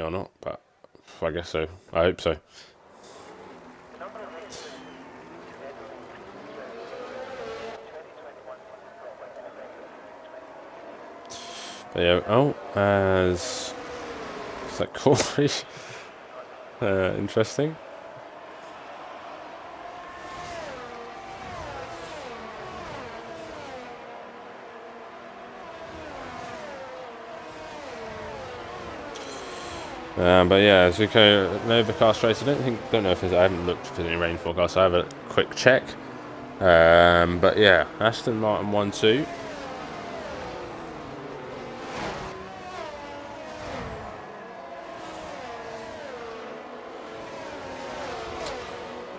or not, but I guess so. I hope so. But yeah, is that Corey? Interesting. But yeah, as we go overcast race, don't know if I haven't looked for any rain forecast. So I have a quick check. But yeah, Aston Martin 1-2.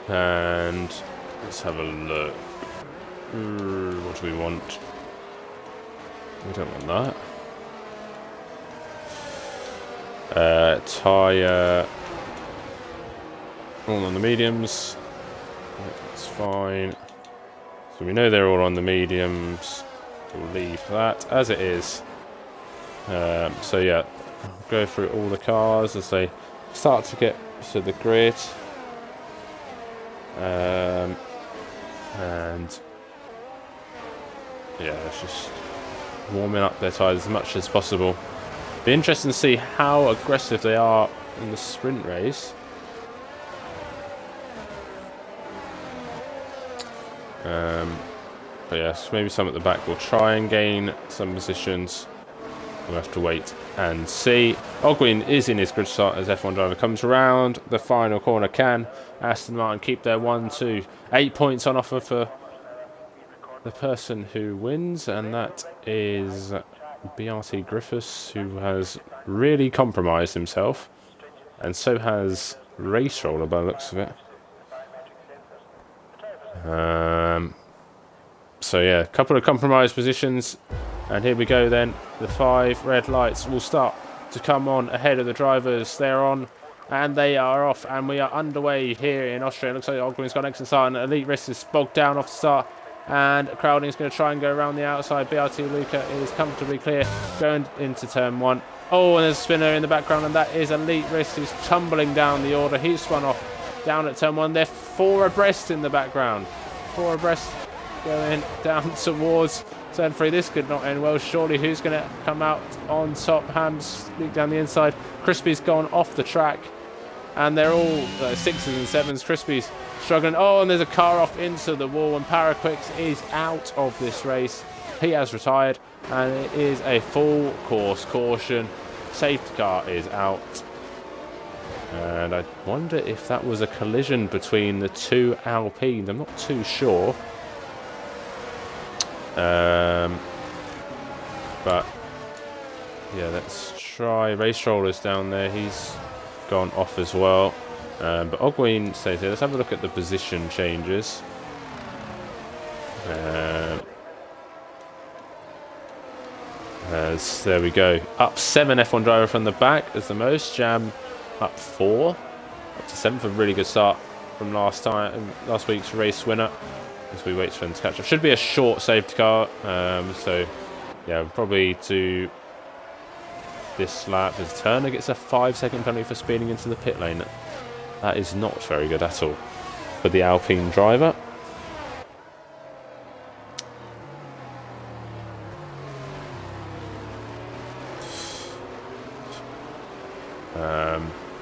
And let's have a look. What do we want? We don't want that. Tyre all on the mediums. That's fine. So we know they're all on the mediums. We'll leave that as it is. So yeah, go through all the cars as they start to get to the grid. And yeah, it's just warming up their tyres as much as possible. Be interesting to see how aggressive they are in the sprint race. But yes, maybe some at the back will try and gain some positions. We'll have to wait and see. Ogwin is in his grid start as F1 driver comes around the final corner. Can Aston Martin keep their 1-2? 8 points on offer for the person who wins, and that is BRT Griffiths, who has really compromised himself, and so has Race Roller by the looks of it. So yeah, a couple of compromised positions, and here we go then. The 5 red lights will start to come on ahead of the drivers. They're on and they are off, and we are underway here in Austria. It looks like Ogren's got an excellent start, and Elite Risk is bogged down off the start, and Crowding is going to try and go around the outside. BRT Luca is comfortably clear going into turn 1. Oh, and there's a spinner in the background, and that is Elite Risk who's tumbling down the order. He's spun off down at turn 1. They're 4 abreast in the background. 4 abreast going down towards turn 3. This could not end well. Surely who's going to come out on top? Hams leak down the inside. Crispy's gone off the track, and they're all 6s and 7s. Crispy's struggling. Oh, and there's a car off into the wall, and Paraquix is out of this race. He has retired, and it is a full course caution. Safety car is out, and I wonder if that was a collision between the 2 Alpines. I'm not too sure. But yeah, let's try. Race Roller's down there. He's gone off as well. But Ogwin stays here. Let's have a look at the position changes. As there we go. Up 7 F1 driver from the back as the most. Jam up 4. Up to 7th. A really good start from last week's race winner. As we wait for them to catch up. Should be a short safety car. So yeah, probably to this lap as Turner gets a 5-second penalty for speeding into the pit lane. That is not very good at all for the Alpine driver.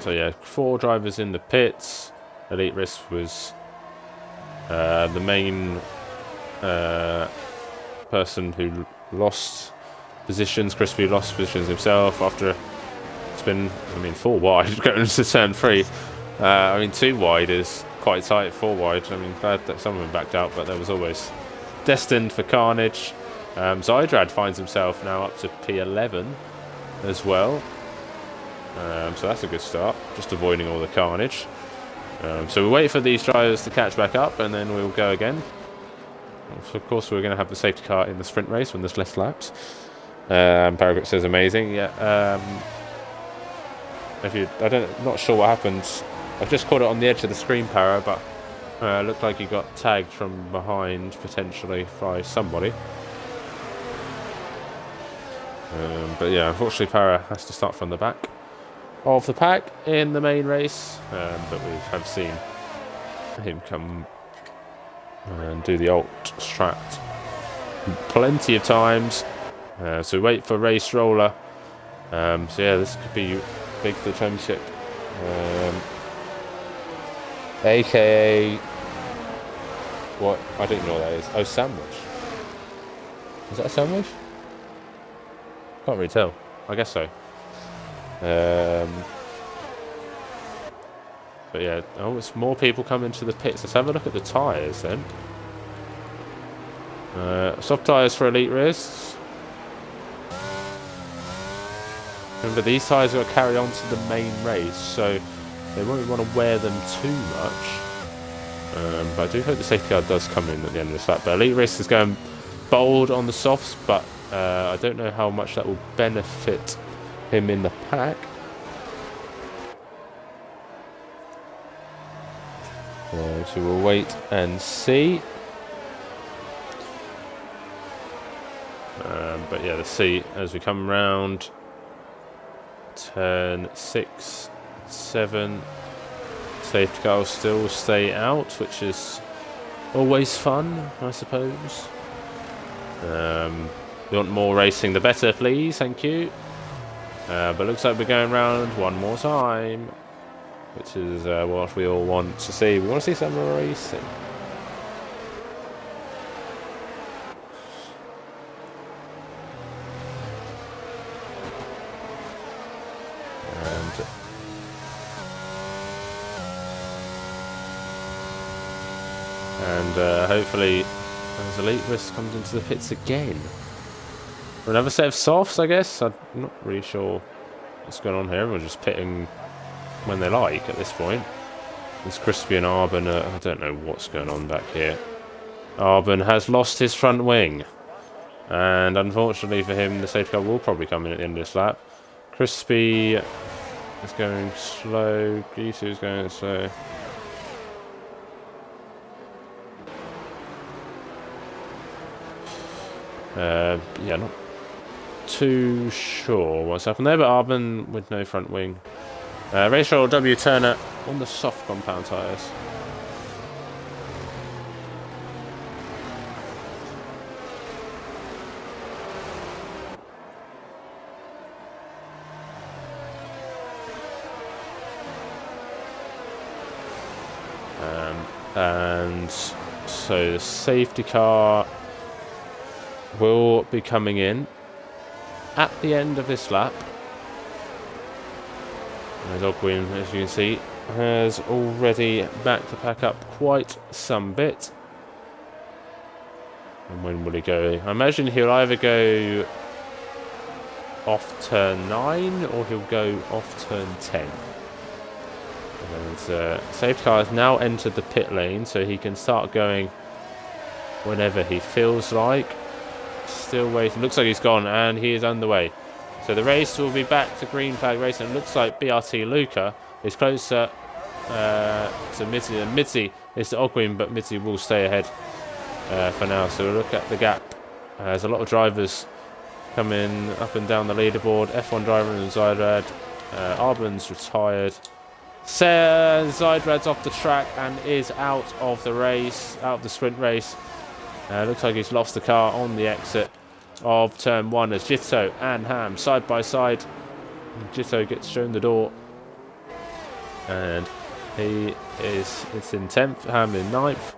So yeah, 4 drivers in the pits. Elite Risk was the main person who lost positions. Crispy lost positions himself after it's been, 4 wide going into turn 3. 2 wide is quite tight. 4 wide, glad that some of them backed out, but there was always destined for carnage. Zydrad finds himself now up to P11 as well. So that's a good start, just avoiding all the carnage. So we wait for these drivers to catch back up, and then we'll go again. So of course, we're going to have the safety car in the sprint race when there's less laps. Paragraph says amazing. Yeah. Not sure what happened. I've just caught it on the edge of the screen, Para, but it looked like he got tagged from behind potentially by somebody. But yeah, unfortunately, Para has to start from the back. of the pack in the main race, but we have seen him come and do the alt strat plenty of times. So we wait for race roller. So yeah, this could be big for the championship. AKA what? I don't know what that is. Oh, sandwich. Is that a sandwich? Can't really tell. I guess so. But yeah, oh, it's more people coming to the pits. Let's have a look at the tyres then. Soft tyres for elite race. Remember, these tyres are carried on to the main race, so they won't want to wear them too much. But I do hope the safety car does come in at the end of this lap. But elite race is going bold on the softs, but I don't know how much that will benefit him in the pack. So we'll wait and see. But yeah, let's see as we come round turn 6, 7. Safety car will still stay out, which is always fun, I suppose. We want more racing, the better, please. Thank you. But looks like we're going round one more time, which is what we all want to see. We want to see some more racing. And hopefully, as Elite Risk comes into the pits again. For another set of softs, I guess. I'm not really sure what's going on here. We're just pitting when they like at this point. There's Crispy and Arbon. I don't know what's going on back here. Arbon has lost his front wing. And unfortunately for him, the safety car will probably come in at the end of this lap. Crispy is going slow. Gisu is going slow. Yeah, not too sure what's happened there, but Arbon with no front wing. Racer W Turner on the soft compound tyres. And so the safety car will be coming in at the end of this lap. As Ogwin, as you can see, has already backed the pack up quite some bit. And when will he go? I imagine he'll either go off turn 9 or he'll go off turn 10. And safety car has now entered the pit lane, so he can start going whenever he feels like. Still waiting. Looks like he's gone, and he is underway. So the race will be back to green flag racing. It looks like BRT Luca is closer to Mitzi than Mitzi is to Ogwin, but Mitzi will stay ahead for now. So we'll look at the gap. There's a lot of drivers coming up and down the leaderboard. F1 driver and Zydrad. Arbon's retired. Zydrad's off the track and is out of the race, out of the sprint race. Looks like he's lost the car on the exit of turn 1 as Jitto and Ham side by side. Jitto gets shown the door, and it's in 10th, Ham in 9th.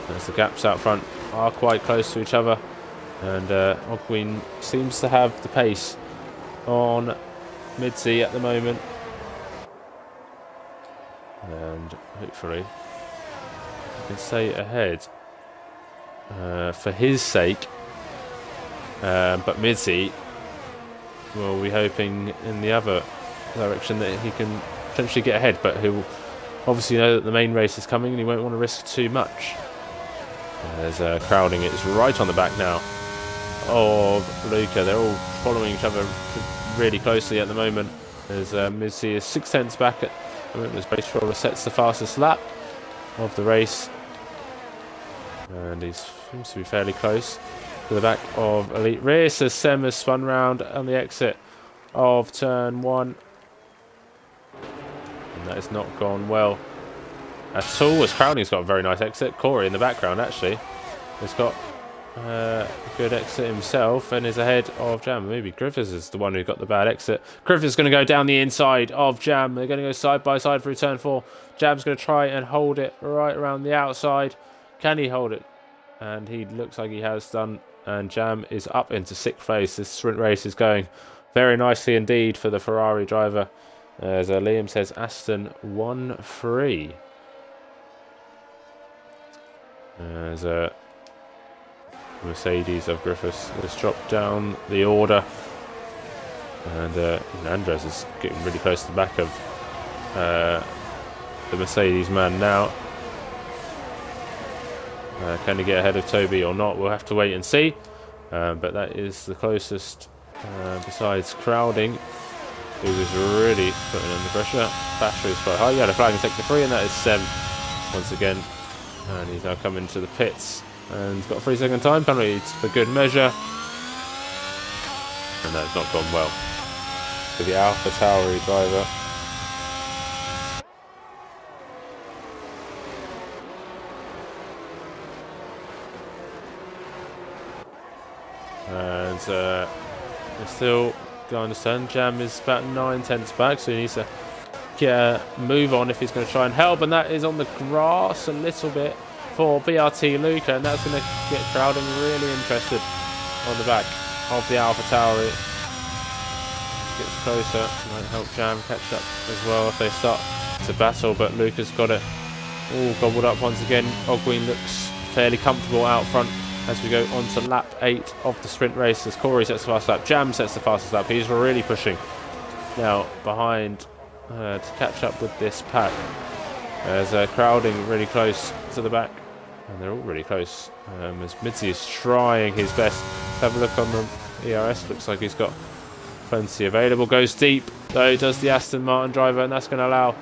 As the gaps out front are quite close to each other, and Ogwin seems to have the pace on Midzi at the moment, and hopefully he can stay ahead for his sake. But Midzi will be hoping in the other direction that he can potentially get ahead, but he'll obviously know that the main race is coming and he won't want to risk too much. There's crowding. It's right on the back now of Luca. They're all following each other really closely at the moment. As Midzi is 6 tenths back at the moment as Race Roller sets the fastest lap of the race, and he seems to be fairly close to the back of Elite Race as Sem has spun round on the exit of turn 1. And that has not gone well at all, as Crowding's got a very nice exit. Corey in the background, actually, has got a good exit himself and is ahead of Jam. Maybe Griffiths is the one who got the bad exit. Griffiths is going to go down the inside of Jam. They're going to go side by side through turn 4. Jam's going to try and hold it right around the outside. Can he hold it? And he looks like he has done. And Jam is up into 6th place. This sprint race is going very nicely indeed for the Ferrari driver. As Liam says, Aston 1-3. As Mercedes of Griffiths has dropped down the order. And Andres is getting really close to the back of the Mercedes man now. Can he get ahead of Toby or not? We'll have to wait and see. But that is the closest besides Crowding, who was really putting under pressure. Battery is quite high. He had a flag in sector 3, and that is Sem once again. And he's now coming to the pits. And he's got a 3-second time penalty for good measure. And that's not gone well for the AlphaTauri driver. And still, I understand, Jam is about 9/10 back, so he needs to get a move on if he's going to try and help. And that is on the grass a little bit for BRT Luca, and that's going to get Crowding really interested on the back of the AlphaTauri. Gets closer, might help Jam catch up as well if they start to battle, but Luca's got it all gobbled up once again. Ogween looks fairly comfortable out front as we go on to lap 8 of the sprint race, as Corey sets the fastest lap. Jam sets the fastest lap. He's really pushing now behind to catch up with this pack. As Crowding really close to the back, and they're all really close. As Mitzi is trying his best. Let's have a look on the ERS. Looks like he's got plenty available. Goes deep though, does the Aston Martin driver, and that's going to allow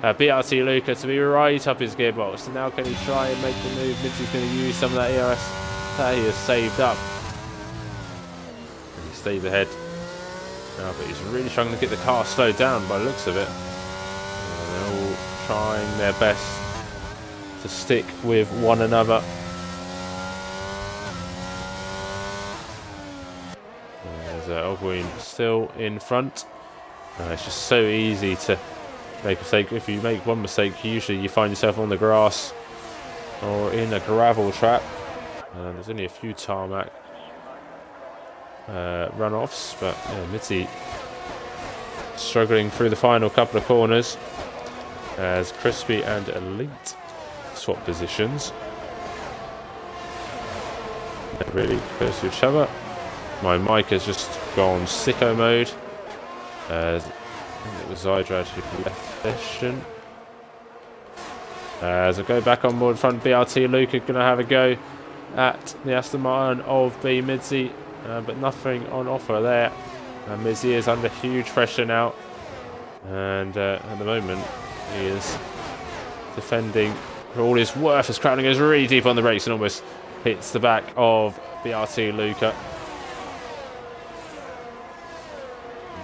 BRT Luca to be right up his gearbox. So now can he try and make the move? Mitzi's going to use some of that ERS that he has saved up. And he stays ahead now, but he's really struggling to get the car slowed down by the looks of it. They're all trying their best to stick with one another. There's Ogween still in front. It's just so easy to make a mistake. If you make one mistake, usually you find yourself on the grass or in a gravel trap. There's only a few tarmac runoffs, but Mitzi struggling through the final couple of corners as Crispy and Elite swap positions. They're really close to each other. My mic has just gone sicko mode as it was Zydrad who left session. As I go back on board front, BRT Luca going to have a go at the Aston Martin of B Midzi, but nothing on offer there. Midzi is under huge pressure now, and at the moment he is defending for all his worth as Crowding goes really deep on the brakes and almost hits the back of BRT Luca.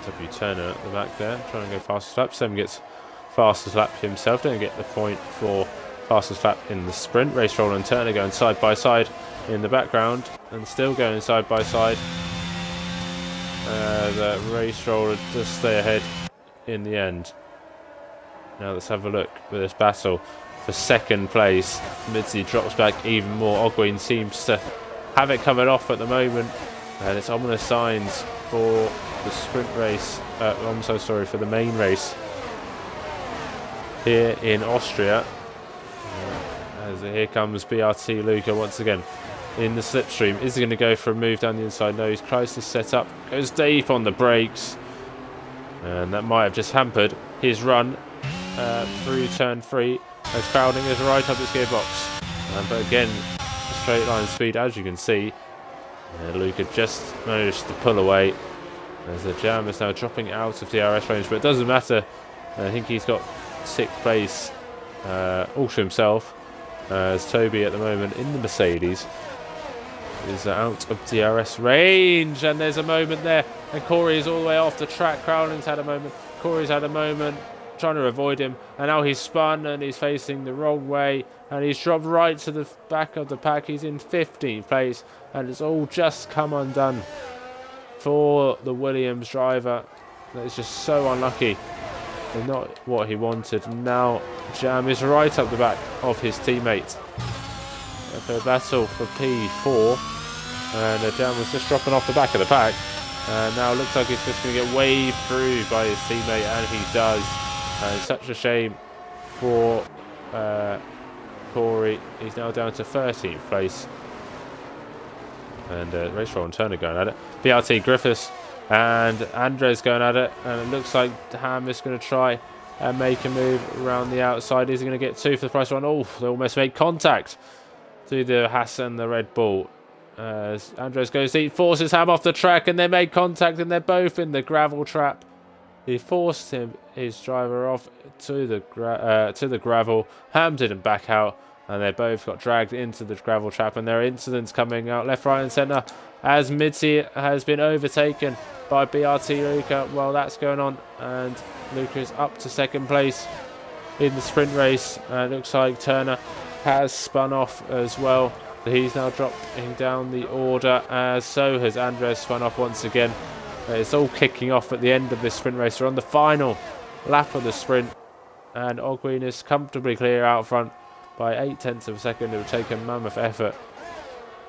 W Turner at the back there, trying to go fastest lap. Sem gets fastest lap himself, don't get the point for fastest lap in the sprint. Race Roller and Turner going side by side in the background and still going side by side. The Race Roller does stay ahead in the end. Now let's have a look at this battle for second place. Midzi drops back even more. Ogween seems to have it covered off at the moment, and it's ominous signs for the sprint race. I'm so sorry, for the main race here in Austria. As here comes BRT Luca once again in the slipstream. Is he going to go for a move down the inside? No, he's tries to set up, goes deep on the brakes, and that might have just hampered his run through turn 3 as Crowding is right up his gearbox. But again, straight line speed, as you can see. Luca just managed to pull away as the Jam is now dropping out of the DRS range, but it doesn't matter. I think he's got 6th place all to himself, as Toby at the moment in the Mercedes is out of DRS range. And there's a moment there, and Corey is all the way off the track. Crowding's had a moment, Corey's had a moment, trying to avoid him, and now he's spun and he's facing the wrong way, and he's dropped right to the back of the pack. He's in 15th place, and it's all just come undone for the Williams driver. It's just so unlucky and not what he wanted. Now Jam is right up the back of his teammate. A battle for P4, and Jam was just dropping off the back of the pack, and now it looks like he's just going to get waved through by his teammate, and he does. It's such a shame for Corey. He's now down to 13th place, and Race Roll and Turner going at it. BRT Griffiths and Andres going at it, and it looks like Ham is going to try and make a move around the outside. Is he going to get two for the price one? Oh, they almost made contact to the Haas and the Red Bull. Andres goes deep, forces Ham off the track, and they made contact, and they're both in the gravel trap. He forced his driver off to the gravel. Ham didn't back out, and they both got dragged into the gravel trap, and there are incidents coming out left, right and centre as Mitzi has been overtaken by BRT Luca. Well, that's going on, and Luca is up to second place in the sprint race, and it looks like Turner has spun off as well. He's now dropping down the order, as so has Andres spun off once again. It's all kicking off at the end of this sprint race. We're on the final lap of the sprint, and Ogwin is comfortably clear out front by 0.8 of a second. It would take a mammoth effort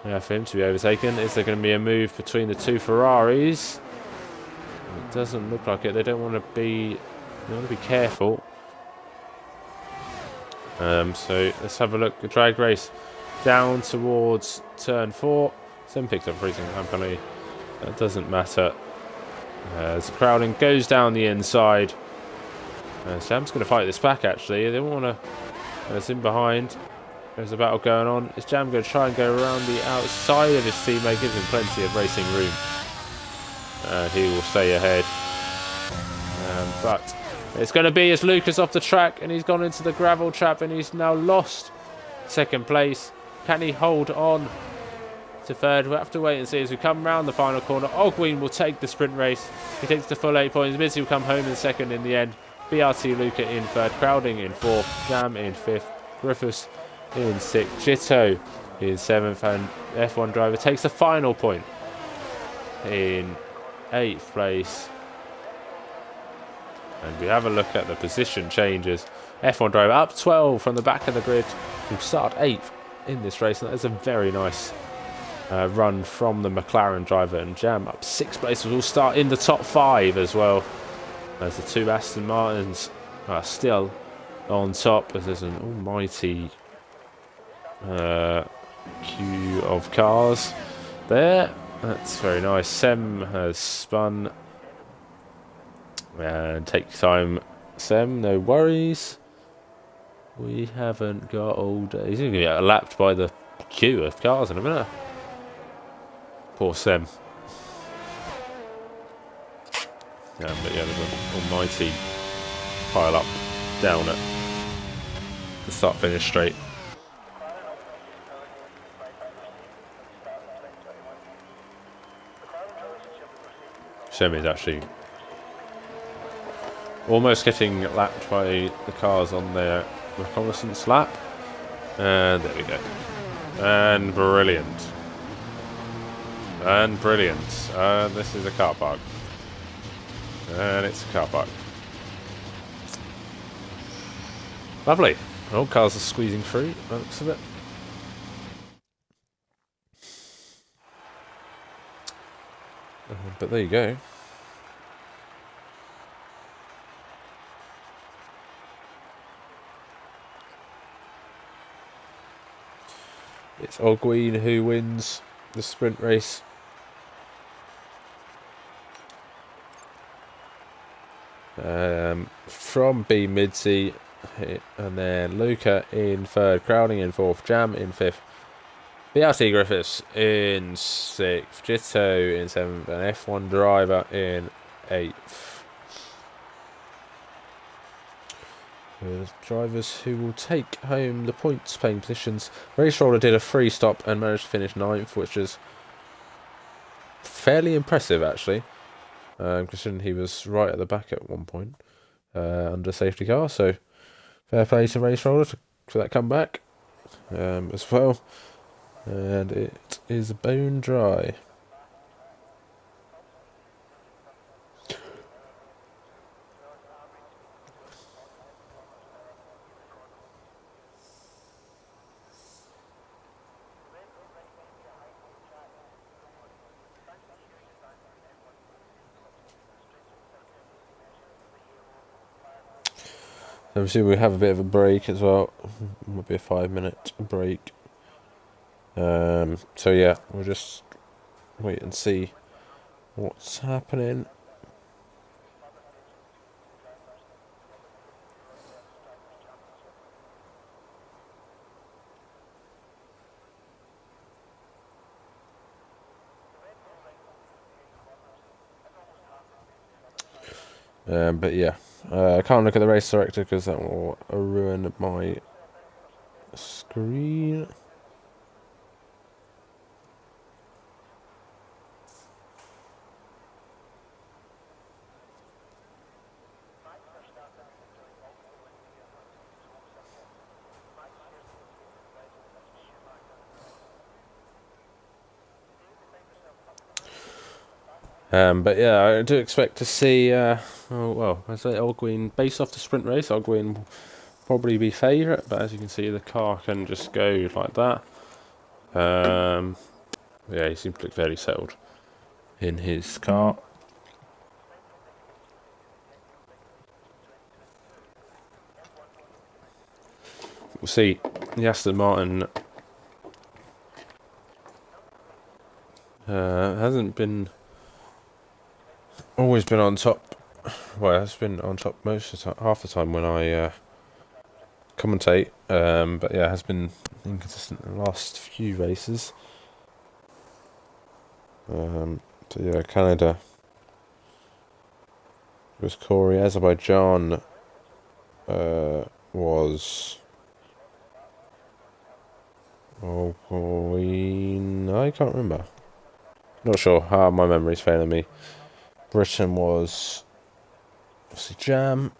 for him to be overtaken. Is there going to be a move between the two Ferraris? It doesn't look like it. They don't want to be. They want to be careful. So let's have a look. The drag race down towards turn 4. Sim picks up freezing time penalty. That doesn't matter. As the crowding goes down the inside. Sam's going to fight this back actually. They don't want to. It's in behind. There's a battle going on. Is Jam going to try and go around the outside of his teammate? Gives him plenty of racing room. And he will stay ahead. But it's going to be as Lucas off the track, and he's gone into the gravel trap, and he's now lost second place. Can he hold on to third? We'll have to wait and see as we come round the final corner. Ogwin will take the sprint race. He takes the full 8 points. Mitzi will come home in second in the end. BRT Luca in third. Crowding in fourth. Jam in fifth. Griffiths in sixth. Jitto in seventh. And F1 driver takes the final point in 8th place. And we have a look at the position changes. F1 driver up 12 from the back of the grid. We'll start 8th in this race. And that is a very nice run from the McLaren driver. And Jam up 6 places. We'll start in the top 5 as well, as the two Aston Martins are still on top, as there's an almighty queue of cars there. That's very nice. Sem has spun. And take time, Sem, no worries. We haven't got all day. He's going to get lapped by the queue of cars in a minute. Poor Sem. But yeah, there's an almighty pile up down at the start finish straight. Sem is actually almost getting lapped by the cars on their reconnaissance lap. And there we go. And brilliant. And brilliant. This is a car park. And it's a car park. Lovely. All cars are squeezing through, by the looks of it. But there you go. It's Ogwin who wins the sprint race. From B Midsi, and then Luca in third, Crowding in fourth, Jam in fifth, BRT Griffiths in sixth, Jitto in seventh, and F1 driver in eighth. The drivers who will take home the points paying positions. Race Roller did a free stop and managed to finish ninth, which is fairly impressive actually, considering he was right at the back at one point. under safety car. So fair play to Race Roller for that comeback as well. And it is bone dry. Obviously we have a bit of a break as well. Might be a 5-minute break. So yeah, we'll just wait and see what's happening. But yeah, I can't look at the race director because that will ruin my screen. But yeah, I do expect to see, I say Ogween, based off the sprint race, Ogween will probably be favourite, but as you can see, the car can just go like that. Yeah, he seems to look fairly settled in his car. We'll see. The Aston Martin hasn't been always been on top. Well, it's been on top most of the time, half the time when I commentate. But yeah, it has been inconsistent in the last few races. So yeah, Canada was Corey. Azerbaijan was I can't remember. Not sure how my memory's failing me. Britain was obviously Jam.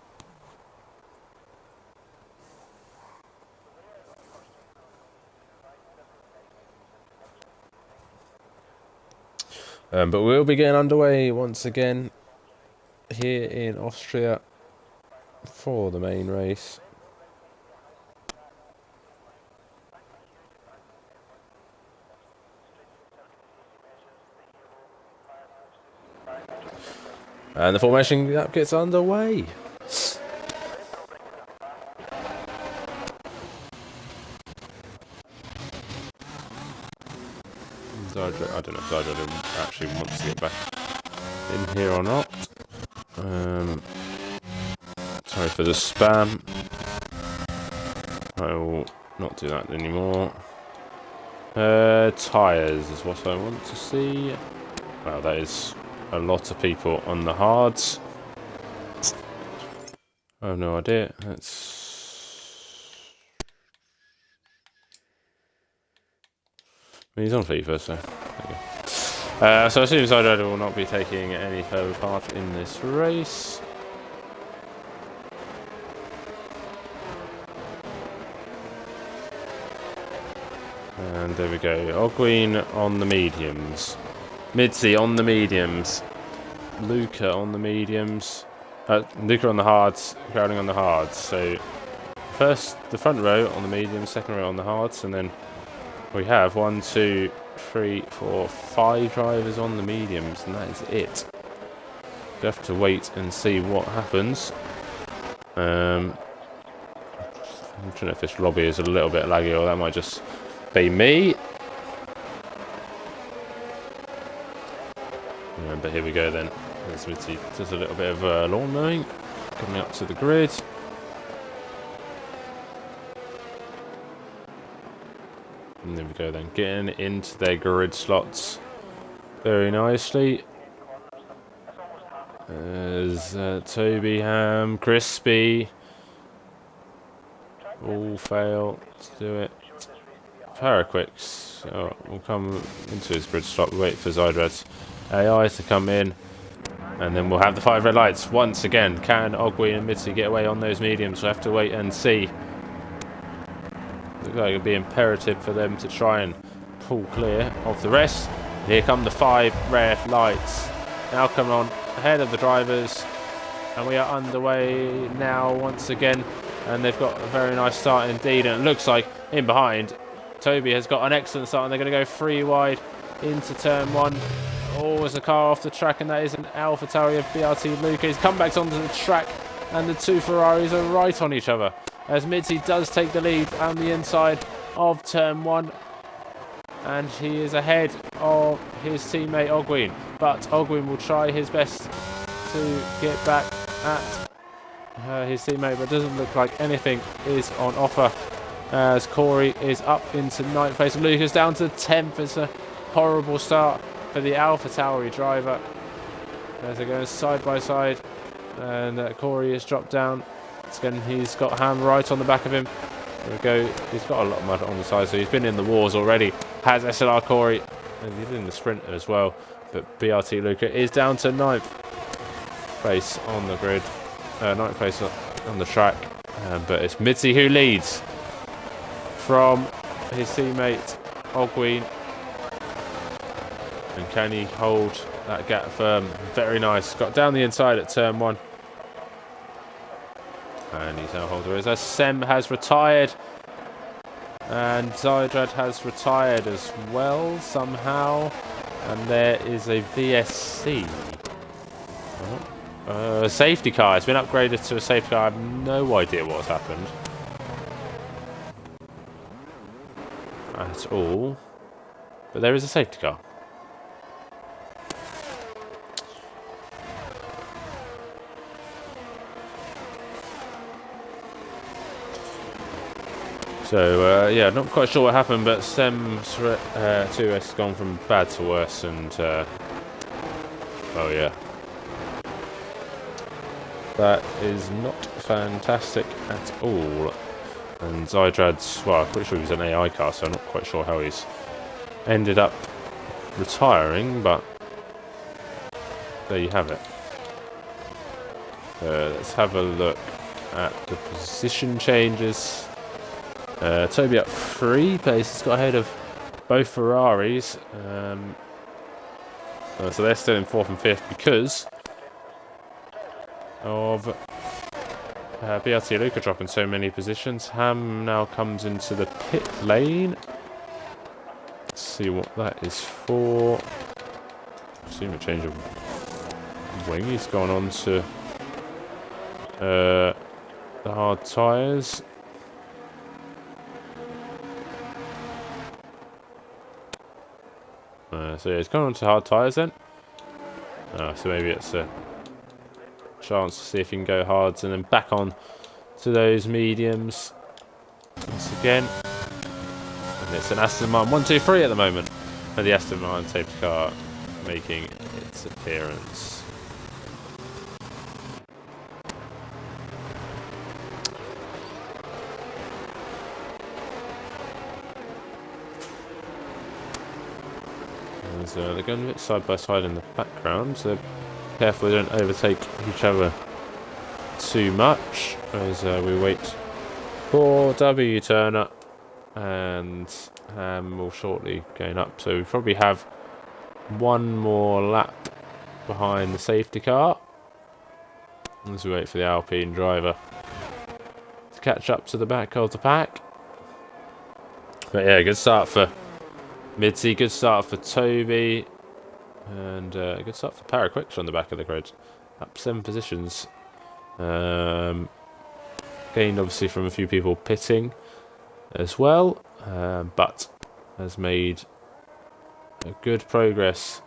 But we'll be getting underway once again here in Austria for the main race. And the formation gap gets underway. I don't know if Zydra actually wants to get back in here or not. Sorry for the spam. I will not do that anymore. Tyres is what I want to see. Wow, that is a lot of people on the hards. I have no idea. He's on FIFA, so there you go. So I assume Zydra will not be taking any further part in this race. And there we go. Ogween on the mediums. Mitzi on the mediums. Luca on the mediums. Luca on the hards. Crowding on the hards. So first the front row on the mediums, second row on the hards, and then we have 1, 2, 3, 4, 5 drivers on the mediums, and that is it. We have to wait and see what happens. I'm trying to know if this lobby is a little bit laggy, or that might just be me. But here we go then. As Mitzi does a little bit of lawn mowing, coming up to the grid. And there we go then, getting into their grid slots very nicely. There's Toby, Ham, Crispy. All fail to do it. Paraquix will come into his grid slot. We wait for Zydrad's AI to come in. And then we'll have the 5 red lights once again. Can Ogwe and Mitzi get away on those mediums? We'll have to wait and see. Looks like it'll be imperative for them to try and pull clear of the rest. Here come the 5 red lights. Now coming on ahead of the drivers. And we are underway now once again. And they've got a very nice start indeed. And it looks like in behind, Toby has got an excellent start. And they're going to go 3 wide into turn 1. Oh, there's a car off the track. And that is an AlphaTauri of BRT Luca. He's come back onto the track. And the 2 Ferraris are right on each other. As Mitzi does take the lead on the inside of turn 1. And he is ahead of his teammate Ogwin. But Ogwin will try his best to get back at his teammate. But it doesn't look like anything is on offer. As Corey is up into 9th place. And Lucas down to 10th. It's a horrible start for the AlphaTauri driver. As they're going side by side. And Corey has dropped down. Again, he's got Ham right on the back of him. There we go. He's got a lot of mud on the side, so he's been in the wars already. Has SLR Corey, and he's in the sprint as well. But BRT Luca is down to 9th place on the grid, 9th place on the track. But it's Mitzi who leads from his teammate Ogween. And can he hold that gap firm? Very nice. Got down the inside at turn 1. And he's now holding as Sem has retired. And Zydrad has retired as well somehow. And there is a VSC. Safety car. It's been upgraded to a safety car. I have no idea what's happened at all. But there is a safety car. So, yeah, not quite sure what happened, but Sem's 2S has gone from bad to worse, and, oh yeah. That is not fantastic at all. And Zydrad's, well, I'm pretty sure he was an AI car, so I'm not quite sure how he's ended up retiring, but there you have it. Let's have a look at the position changes. Toby up 3 places, got ahead of both Ferraris. So they're still in 4th and 5th because of BRT Luca dropping so many positions. Ham now comes into the pit lane. Let's see what that is for. I've seen a change of wing. He's gone on to the hard tyres. So yeah, he's gone on to hard tyres then. So maybe it's a chance to see if he can go hards and then back on to those mediums once again. And it's an Aston Martin 123 at the moment. And the Aston Martin safety car making its appearance. So they're going a bit side by side in the background, so careful they don't overtake each other too much as we wait for W turn up, and we'll shortly going up. So we probably have one more lap behind the safety car as we wait for the Alpine driver to catch up to the back of the pack. But yeah, good start for Mitzi, good start for Toby, and good start for Paraquicks on the back of the grid. Up 7 positions. Gained obviously from a few people pitting as well, but has made a good progress.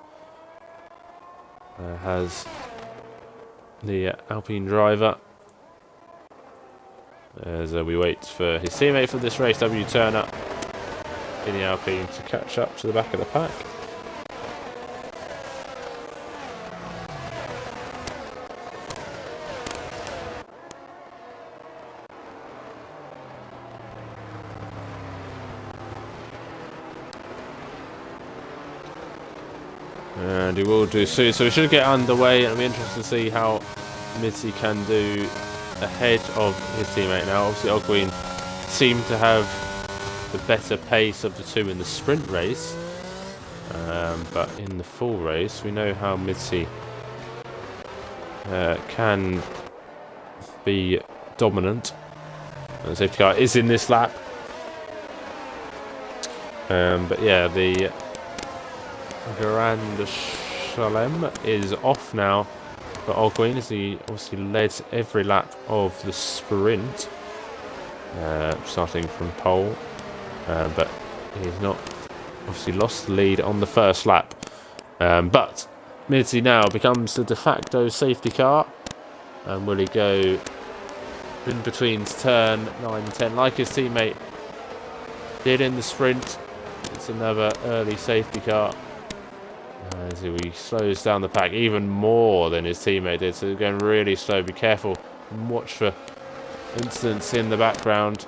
Has the Alpine driver as we wait for his teammate for this race, W Turner, in the Alpine to catch up to the back of the pack. And he will do soon. So we should get underway. It'll be interesting to see how Mitzi can do ahead of his teammate now. Obviously, Ogwin seemed to have the better pace of the two in the sprint race. But in the full race, we know how Mitzi can be dominant. And the safety car is in this lap. But yeah, the Grand Chelem is off now for Ogwin, as he obviously led every lap of the sprint, starting from pole. But he's not obviously lost the lead on the first lap. But Mitzi now becomes the de facto safety car. And will he go in between turn 9 and 10 like his teammate did in the sprint? It's another early safety car. As he slows down the pack even more than his teammate did. So going really slow. Be careful and watch for incidents in the background.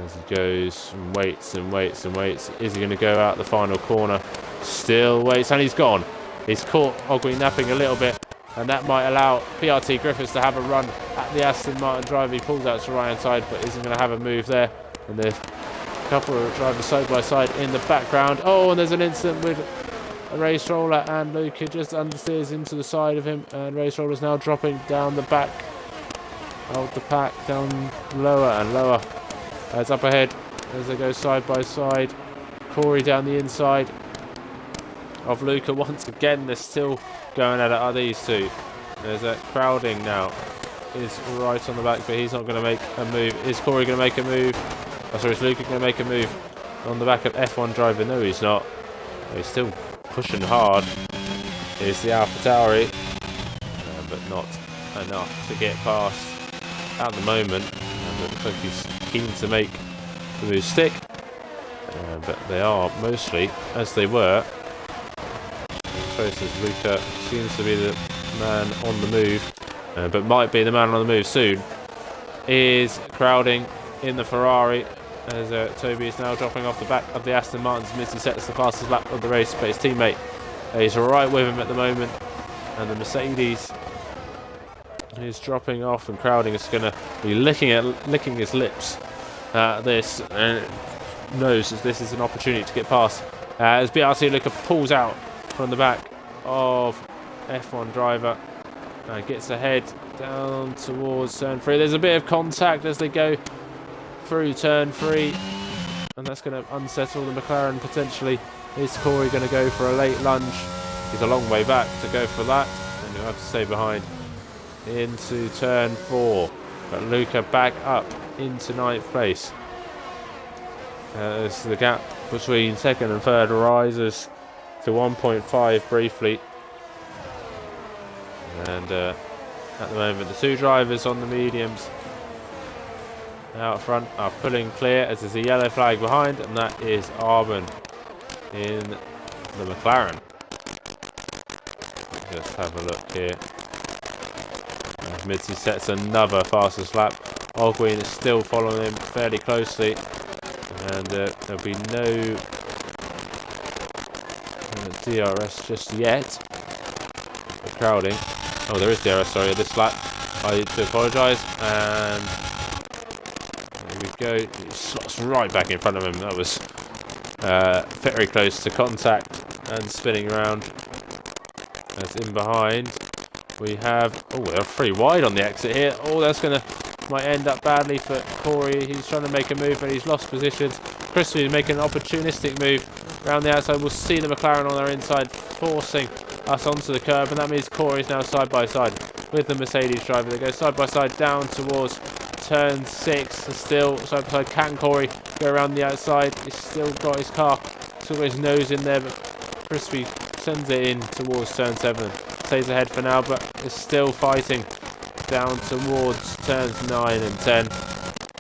As he goes and waits and waits and waits. Is he going to go out the final corner? Still waits, and he's gone. He's caught Ogwin napping a little bit, and that might allow PRT Griffiths to have a run at the Aston Martin driver. He pulls out to the right hand side, but isn't going to have a move there. And there's a couple of drivers side by side in the background. Oh, and there's an incident with a race roller, and Luca just understeers into the side of him, and race roller's now dropping down the back of the pack, down lower and lower. It's up ahead as they go side by side. Corey down the inside of Luca once again. They're still going at it, are these two. There's a crowding now. Is right on the back, but he's not going to make a move. Is Corey going to make a move? Oh, sorry, is Luca going to make a move on the back of F1 driver? No, he's not. He's still pushing hard. Is the AlphaTauri, but not enough to get past at the moment. It looks like he's keen to make the move stick, but they are mostly as they were. As Luca seems to be the man on the move, but might be the man on the move soon. Is crowding in the Ferrari as Toby is now dropping off the back of the Aston Martins. Mitzi sets the fastest lap of the race, but his teammate is right with him at the moment, and the Mercedes is dropping off, and crowding is going to be licking his lips at this, and knows that this is an opportunity to get past. As BRC Luca pulls out from the back of F1 driver, gets ahead down towards turn 3. There's a bit of contact as they go through turn 3, and that's going to unsettle the McLaren potentially. Is Corey going to go for a late lunge? He's a long way back to go for that, and he'll have to stay behind into turn 4, but Luca back up into 9th place. As the gap between second and third rises to 1.5 briefly, and at the moment the two drivers on the mediums out front are pulling clear, as there's a yellow flag behind, and that is Arbon in the McLaren. Let's have a look here. Mitzi sets another fastest lap. Ogwin is still following him fairly closely, and there'll be no DRS just yet. The crowding. Oh, there is DRS, sorry, at this lap. I do apologise, and there we go. He slots right back in front of him. That was very close to contact and spinning around. That's in behind. We have, oh, they're pretty wide on the exit here. Oh, that's might end up badly for Corey. He's trying to make a move, but he's lost positions. Crispy is making an opportunistic move around the outside. We'll see the McLaren on their inside, forcing us onto the curb, and that means Corey's now side by side with the Mercedes driver. They go side by side down towards turn 6. Still side by side. Can Corey go around the outside? He's still got his car, still got his nose in there, but Crispy sends it in towards turn 7. Stays ahead for now, but is still fighting down towards turns 9 and 10.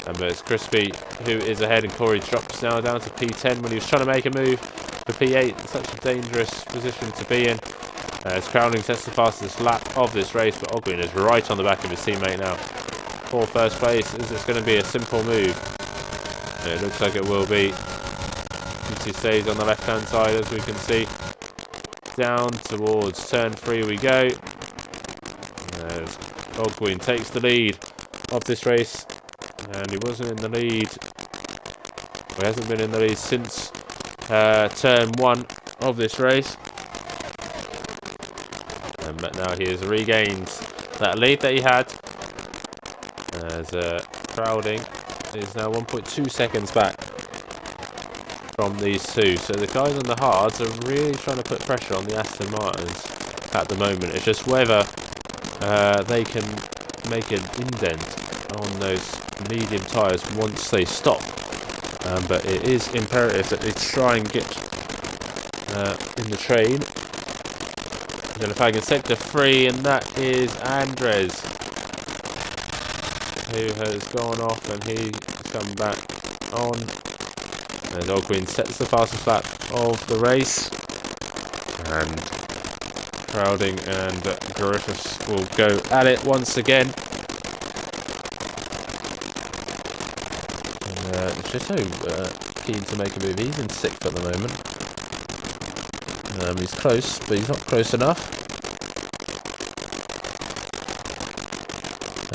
But it's Crispy who is ahead, and Corey drops now down to P10 when he was trying to make a move for P8. Such a dangerous position to be in. As Crowning sets the fastest lap of this race, but Ogwin is right on the back of his teammate now for first place. Is this going to be a simple move? It looks like it will be. He stays on the left hand side, as we can see. down towards turn 3 we go. As Ogwin takes the lead of this race, and he wasn't in the lead. He hasn't been in the lead since turn 1 of this race. But now he has regained that lead that he had. As crowding is now 1.2 seconds back from these two. So the guys on the hards are really trying to put pressure on the Aston Martins at the moment. It's just whether they can make an indent on those medium tyres once they stop. But it is imperative that they try and get in the train. Identifying in sector 3, and that is Andres, who has gone off, and he's come back on. And Ogwin sets the fastest lap of the race, and Crowding and Griffiths will go at it once again. And Chateau keen to make a move. He's in 6th at the moment. He's close, but he's not close enough.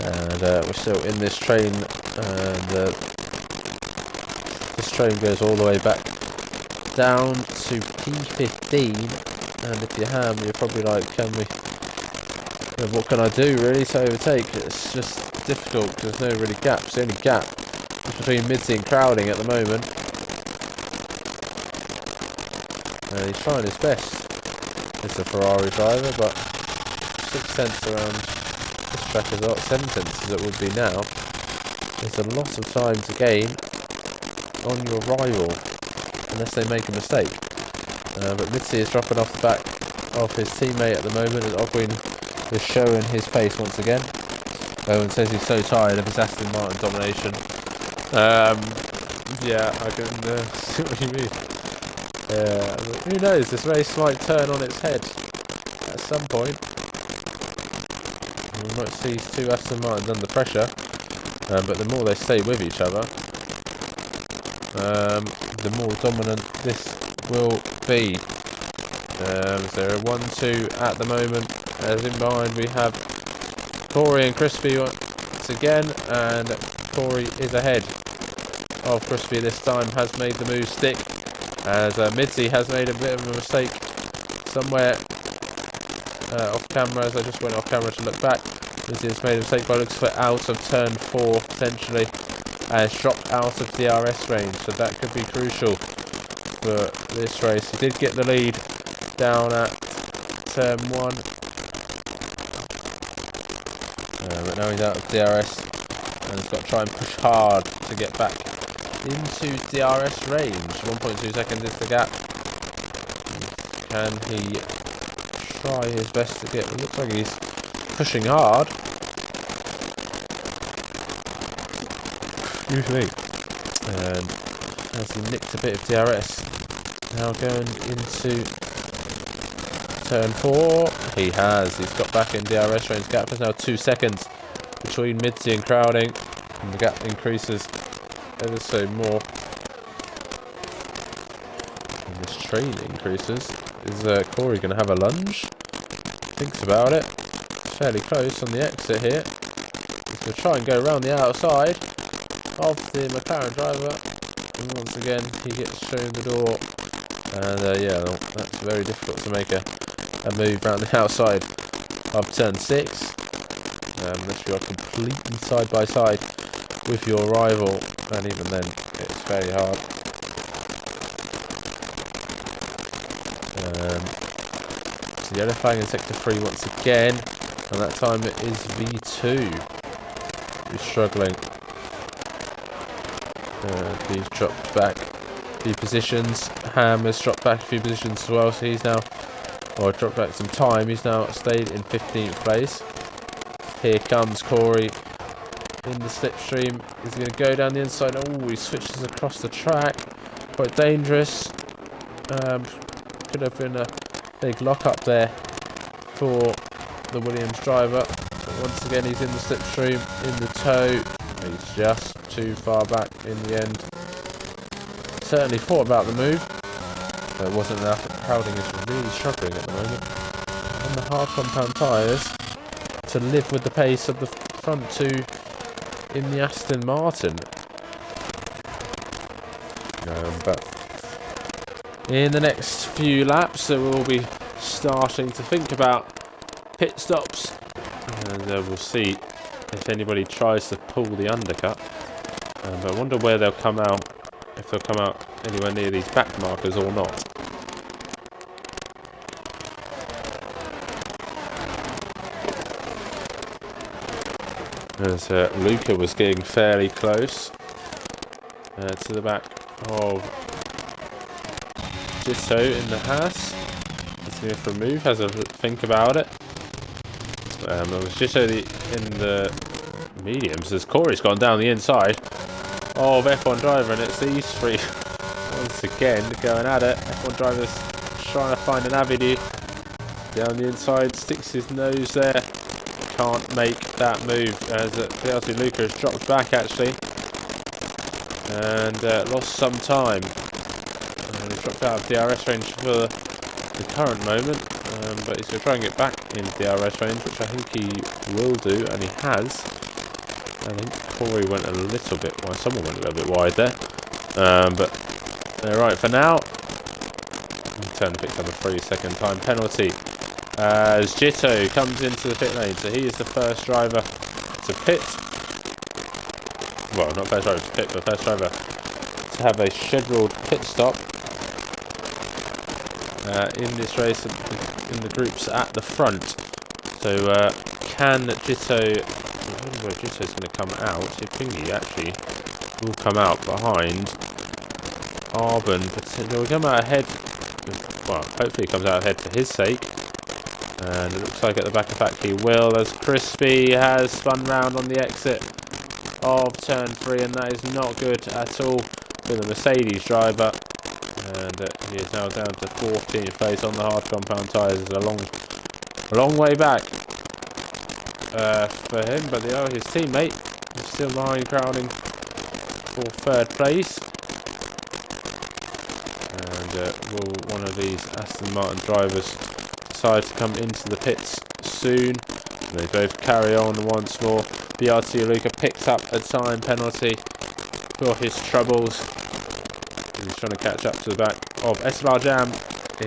And we're still in this train, and this train goes all the way back down to P15. And if you're Ham, you're probably like, what can I do really to overtake? It's just difficult because there's no really gaps. The only gap is between Midzy and Crowding at the moment. And he's trying his best. It's a Ferrari driver, but 6 tenths around this track is a lot, 7 tenths as it would be now. There's a lot of time to gain on your rival, unless they make a mistake. But Mitzi is dropping off the back of his teammate at the moment, and Ogwin is showing his pace once again. Owen says he's so tired of his Aston Martin domination. Yeah, I can see what you mean. Who knows, this race might turn on its head at some point. We might see 2 Aston Martins under pressure, but the more they stay with each other, the more dominant this will be. So 1-2 at the moment. As in behind we have Corey and Crispy once again, and Corey is ahead of Crispy this time, has made the move stick, as Midzy has made a bit of a mistake somewhere off camera, as I just went off camera to look back. Midzy has made a mistake by looks for out of turn 4 potentially, and dropped out of DRS range, so that could be crucial for this race. He did get the lead down at turn 1, but now he's out of DRS, and he's got to try and push hard to get back into DRS range. 1.2 seconds is the gap. Can he try his best to get? It looks like he's pushing hard. Excuse me. As he nicked a bit of DRS. Now going into turn 4. He has. He's got back in DRS range. Gap is now 2 seconds between Midzy and Crowding, and the gap increases ever so more. And this train increases. Is Corey going to have a lunge? Thinks about it. Fairly close on the exit here. He's going to try and go around the outside of the McLaren driver. And once again, he gets shown the door. And yeah, that's very difficult to make a move around the outside of turn 6. Unless you are completely side by side with your rival. And even then, it's very hard. So Yellow Fang in sector 3 once again. And that time it is V2 who's struggling. He's dropped back a few positions. Ham has dropped back a few positions as well, so he's now, or dropped back some time, he's now stayed in 15th place. Here comes Corey in the slipstream. He's going to go down the inside. Oh, he switches across the track. Quite dangerous. Could have been a big lock up there for the Williams driver. But once again, he's in the slipstream, in the tow. He's just too far back in the end. Certainly thought about the move. It wasn't enough. Crowding is really struggling at the moment on the hard compound tyres to live with the pace of the front two in the Aston Martin. But in the next few laps, so we'll be starting to think about pit stops, and we'll see if anybody tries to pull the undercut. But I wonder where they'll come out, if they'll come out anywhere near these back markers or not. As Luca was getting fairly close to the back of Ditto in the Haas. He's going for a move, has a think about it. It was Ditto in the mediums as Corey's gone down the inside of F1 driver, and it's these three once again going at it. F1 driver's trying to find an avenue down the inside, sticks his nose there, can't make that move as BRT Luca has dropped back actually and lost some time. He's dropped out of DRS range for the current moment, but he's going to try and get back into DRS range, which I think he will do, and he has. I think Corey went a little bit wide, someone went a little bit wide there, but right for now. Turn picks up a 3-second time penalty as Jitto comes into the pit lane, so he is the first driver to pit. Well, not first driver to pit, but first driver to have a scheduled pit stop in this race in the groups at the front. So can Jitto, I wonder where Jitto's going to come out. So Pingy actually will come out behind Arbon. He'll come out ahead, well, hopefully he comes out ahead for his sake. And it looks like at the back of the pack he will, as Crispy has spun round on the exit of turn 3, and that is not good at all for the Mercedes driver. And he is now down to 14th place on the hard compound tyres. It's a long way back for him, but his teammate is still behind, crowding for 3rd place. And will one of these Aston Martin drivers decide to come into the pits soon? They both carry on once more. BRT Luca picks up a time penalty for his troubles. He's trying to catch up to the back of SLR Jam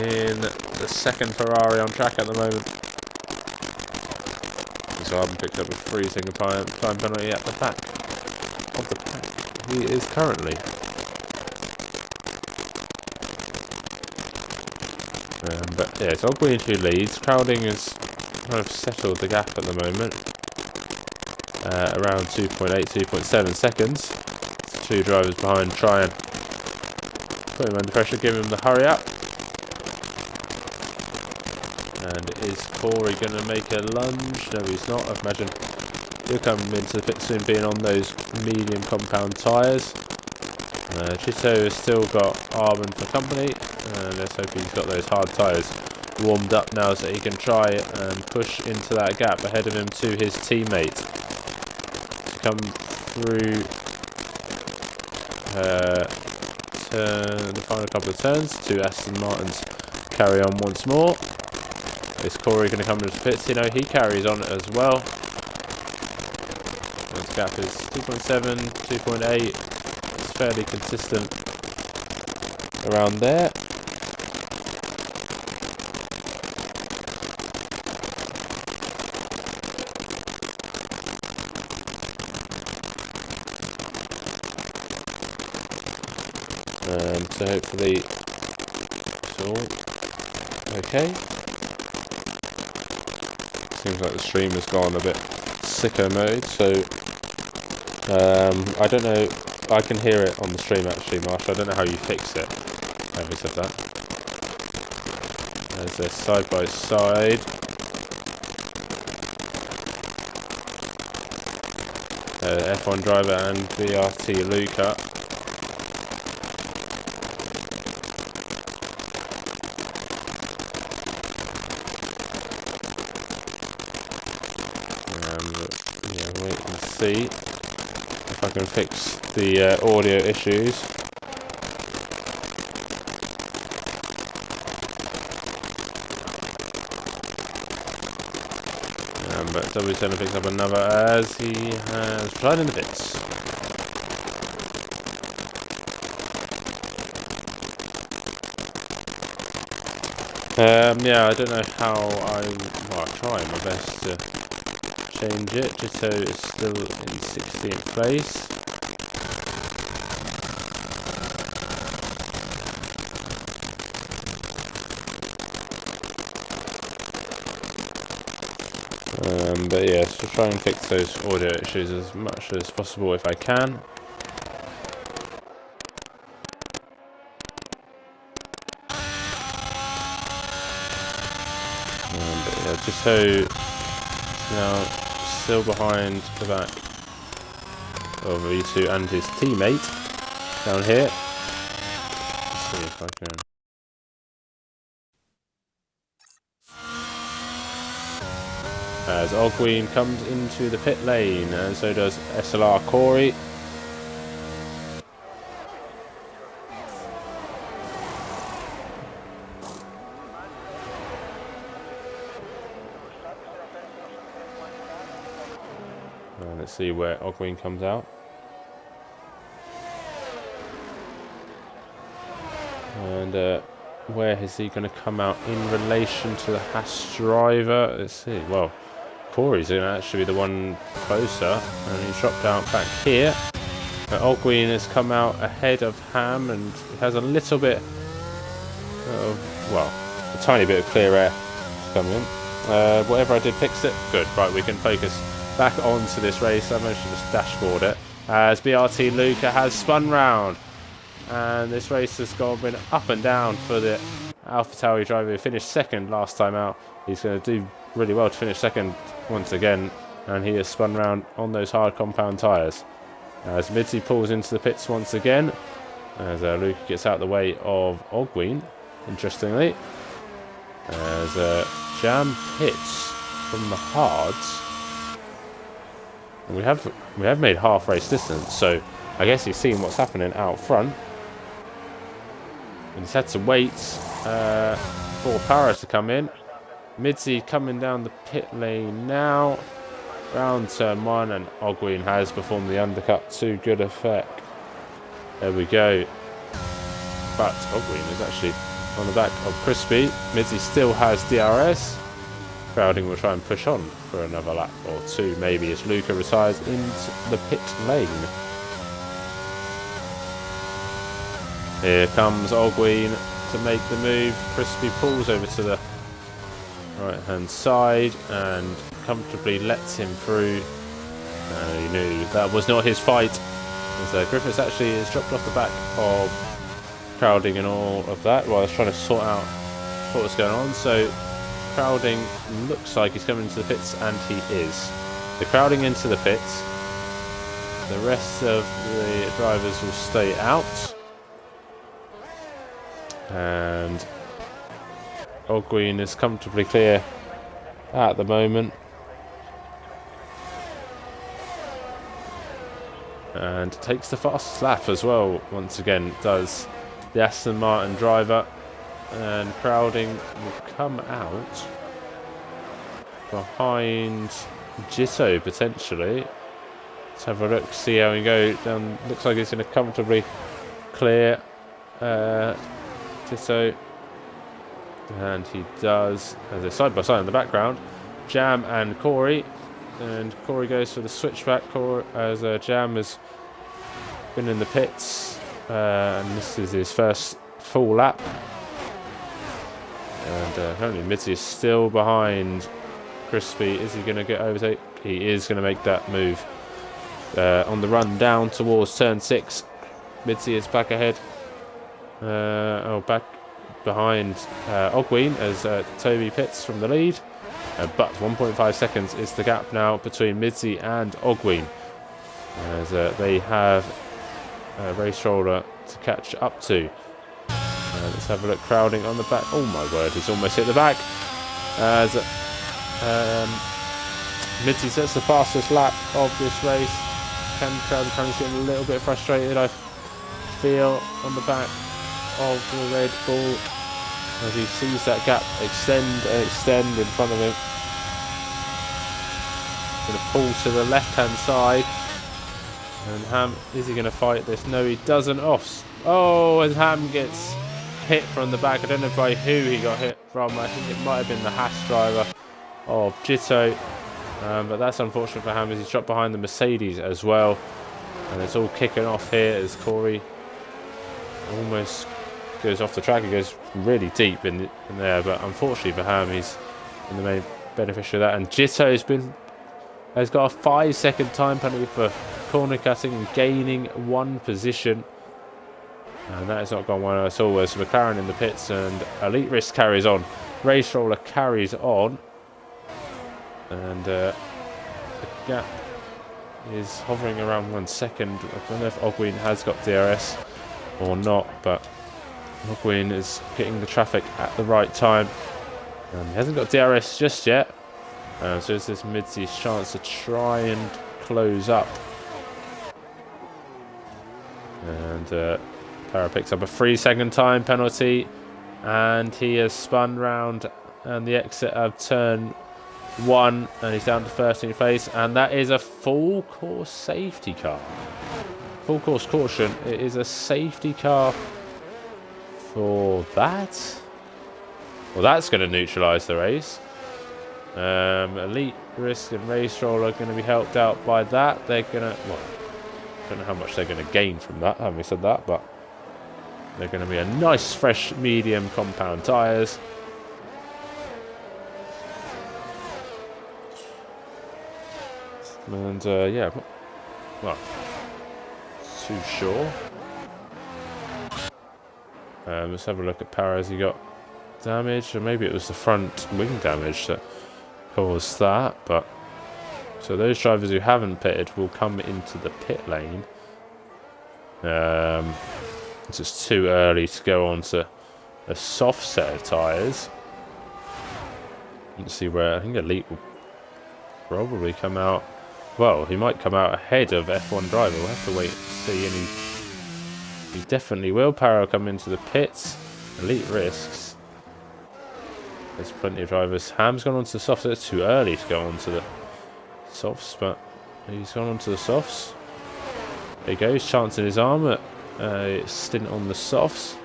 in the 2nd Ferrari on track at the moment. So Arbon picked up a 3-second time penalty at the back of the pack. He is currently. But yeah, it's Ogween who leads. Crowding has kind of settled the gap at the moment. Around 2.8, 2.7 seconds. Two drivers behind try and put him under pressure, give him the hurry up. And is Corey going to make a lunge? No, he's not. I imagine he'll come into the pit soon, being on those medium compound tyres. Chito has still got Arbon for company, and let's hope he's got those hard tyres warmed up now so he can try and push into that gap ahead of him to his teammate. Come through the final couple of turns. Two Aston Martins carry on once more. Is Corey going to come into the pits? You know, he carries on as well. The gap is 2.7, 2.8. It's fairly consistent around there. So hopefully it's all okay. Seems like the stream has gone a bit sicko mode, so I don't know. I can hear it on the stream actually, Marshall. I don't know how you fix it. Having said that, as they're side by side. F1 driver and BRT Luca. Wait and see if I can fix the audio issues. but W7 picks up another as he has tried in the pits. Yeah, I don't know how I'll try my best to change it, just so it's still in 16th place. But yeah, so try and fix those audio issues as much as possible if I can. But yeah, just so it's now still behind the back of V2 and his teammate down here. Let's see if I can. As Ogween comes into the pit lane, and so does SLR Corey. Let's see where Ogween comes out. And where is he going to come out in relation to the Haas driver? Let's see. Well, Corey's going to actually be the one closer, and he's dropped out back here. Ogween has come out ahead of Ham, and he has a little bit of, well, a tiny bit of clear air coming in. Whatever I did fixed it. Good. Right, we can focus back onto this race. I managed to just dashboard it as BRT Luca has spun round, and this race has been up and down for the AlphaTauri driver who finished second last time out. He's going to do really well to finish second once again, and he has spun round on those hard compound tyres. As Mitzi pulls into the pits once again, as Luca gets out the way of Ogween, interestingly, as Jam pits from the hards. And we have made half race distance, so I guess he's seen what's happening out front, and he's had to wait for Para to come in. Mitzi coming down the pit lane now, round turn 1, and Ogween has performed the undercut to good effect. There we go. But Ogween is actually on the back of Crispy. Mitzi still has DRS. Crowding will try and push on for another lap or two, maybe, as Luca retires into the pit lane. Here comes Ogween to make the move. Crispy pulls over to the right hand side and comfortably lets him through. He knew that was not his fight, as Griffiths actually has dropped off the back of Crowding and all of that while I was trying to sort out what was going on. So Crowding looks like he's coming into the pits, and he is. The Crowding into the pits. The rest of the drivers will stay out, and Ogween is comfortably clear at the moment, and takes the fastest lap as well. Once again, does the Aston Martin driver, and Crowding will come out behind Jitto potentially. Let's have a look, see how we go down. Looks like he's going to comfortably clear Jitto. And he does, as they're side by side in the background, Jam and Corey. And Corey goes for the switchback, as Jam has been in the pits. And this is his first full lap. And apparently Mitzi is still behind Crispy. Is he going to get overtake? He is going to make that move. On the run down towards turn 6. Mitzi is back ahead. Back behind Ogween as Toby pits from the lead, but 1.5 seconds is the gap now between Mitzi and Ogween, as they have a race roller to catch up to. Let's have a look. Crowding on the back. Oh my word, he's almost hit the back, as Mitzi sets the fastest lap of this race. Crowding kind of getting a little bit frustrated, I feel, on the back of the Red Bull, as he sees that gap extend and extend in front of him. Going to pull to the left-hand side. And Ham, is he going to fight this? No, he doesn't. And Ham gets hit from the back. I don't know by who he got hit from. I think it might have been the Haas driver of Jitto. But that's unfortunate for Ham as he's dropped behind the Mercedes as well. And it's all kicking off here as Corey almost goes off the track. He goes really deep in there. But unfortunately for Ham, he's in the main beneficiary of that. And Jitto has got a 5-second time penalty for corner cutting and gaining 1 position. And that has not gone well at all. There's McLaren in the pits and Elite Risk carries on. Race Roller carries on. And the gap is hovering around 1 second. I don't know if Ogween has got DRS or not, but Ogween is getting the traffic at the right time. He hasn't got DRS just yet. So it's this Midsy's chance to try and close up. And Para picks up a 3-second time penalty. And he has spun round and the exit of turn 1. And he's down to 13th place. And that is a full course safety car. Full course caution. It is a safety car for that. Well, that's going to neutralise the race. Elite Risk and Race Roll are going to be helped out by that. They're going to... Well, I don't know how much they're going to gain from that, having said that, but they're going to be a nice, fresh, medium compound tyres. And, yeah, well, too sure. Let's have a look at Para. Has he got damage? Or maybe it was the front wing damage that caused that, but... So those drivers who haven't pitted will come into the pit lane. It's just too early to go on to a soft set of tyres. Let's see where... I think Elite will probably come out... Well, he might come out ahead of F1 driver. We'll have to wait and see. And he definitely will. Para come into the pits. Elite Risks. There's plenty of drivers. Ham's gone onto the softs. It's too early to go onto the softs, but he's gone onto the softs. There he goes, chancing his arm at stint on the softs.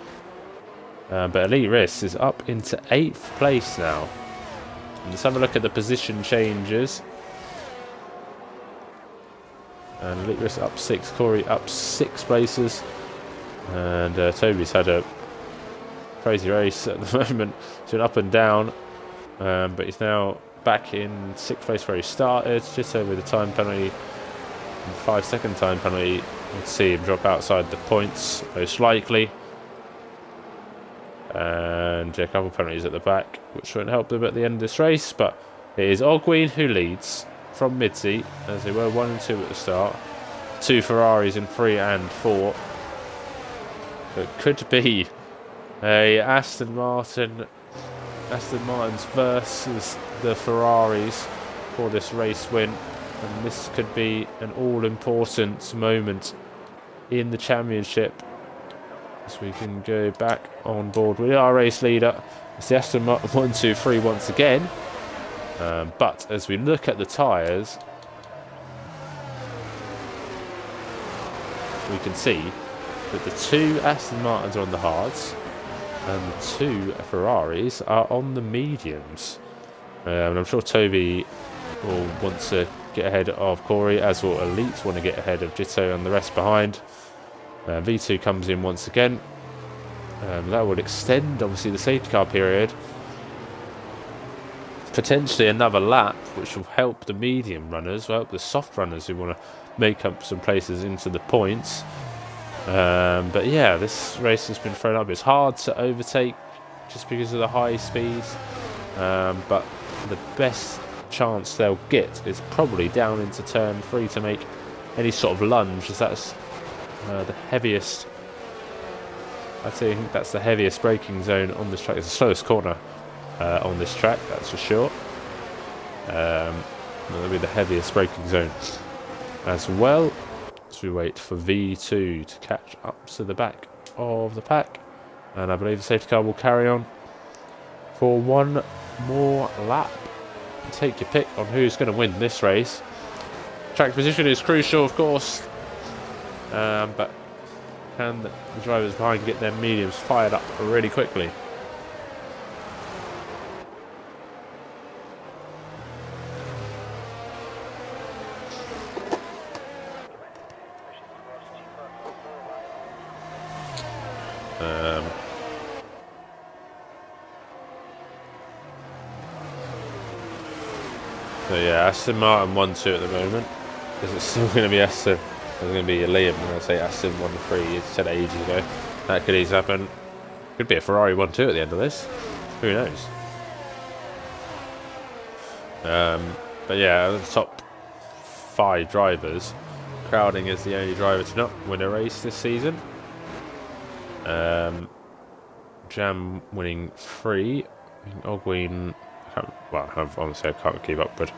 But Elite Risks is up into 8th place now. And let's have a look at the position changes. And Elite Risks up 6, Corey up 6 places. And Toby's had a crazy race at the moment. It's been up and down. But he's now back in 6th place where he started. Just over the time penalty. 5-second time penalty. Let's see him drop outside the points, most likely. And a couple of penalties at the back, which won't help them at the end of this race. But it is Ogween who leads from Midsey, as they were 1 and 2 at the start. 2 Ferraris in 3 and 4. So it could be a Aston Martin's versus the Ferraris for this race win. And this could be an all-important moment in the championship. As we can go back on board with our race leader. It's the Aston Martin 1, 2, 3 once again. But as we look at the tyres, we can see that the 2 Aston Martins are on the hards and the 2 Ferraris are on the mediums. And I'm sure Toby will want to get ahead of Corey, as will Elite want to get ahead of Jitto and the rest behind. V2 comes in once again. That will extend, obviously, the safety car period. Potentially another lap, which will help the medium runners, will help the soft runners who want to make up some places into the points. But yeah, this race has been thrown up. It's hard to overtake just because of the high speeds. But the best chance they'll get is probably down into turn 3 to make any sort of lunge, as that's the heaviest. I think that's the heaviest braking zone on this track. It's the slowest corner on this track, that's for sure. That'll be the heaviest braking zone as well. So we wait for V2 to catch up to the back of the pack, and I believe the safety car will carry on for one more lap. Take your pick on who's going to win this race. Track position is crucial, of course, but can the drivers behind get their mediums fired up really quickly? So yeah, Aston Martin 1-2 at the moment. Is it still going to be Aston? It's going to be Liam when I say Aston 1-3. It said ages ago. That could easily happen. Could be a Ferrari 1-2 at the end of this. Who knows? But yeah, the top 5 drivers. Crowding is the only driver to not win a race this season. Jam winning 3. Ogween. Well, honestly, I can't keep up, but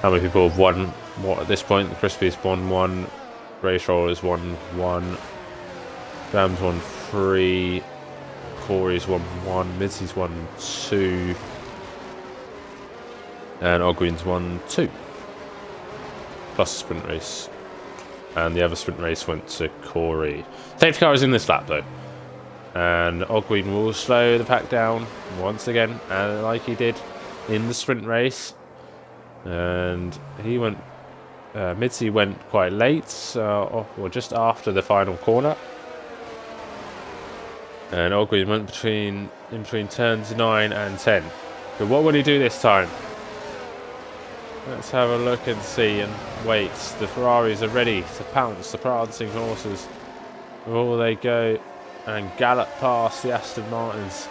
how many people have won what at this point? Crispy's won 1, Race Rollers won 1, Jam's won 3, Corey's won 1, Mitzi's won 2, and Ogween's won 2, plus a sprint race, and the other sprint race went to Corey. Safety car is in this lap though. And Ogween will slow the pack down once again, and like he did in the sprint race. And he went, Mitzi went quite late, or just after the final corner. And Ogween went in between turns 9 and 10. So what will he do this time? Let's have a look and see and wait. The Ferraris are ready to pounce the prancing horses. Will they go and gallop past the Aston Martins?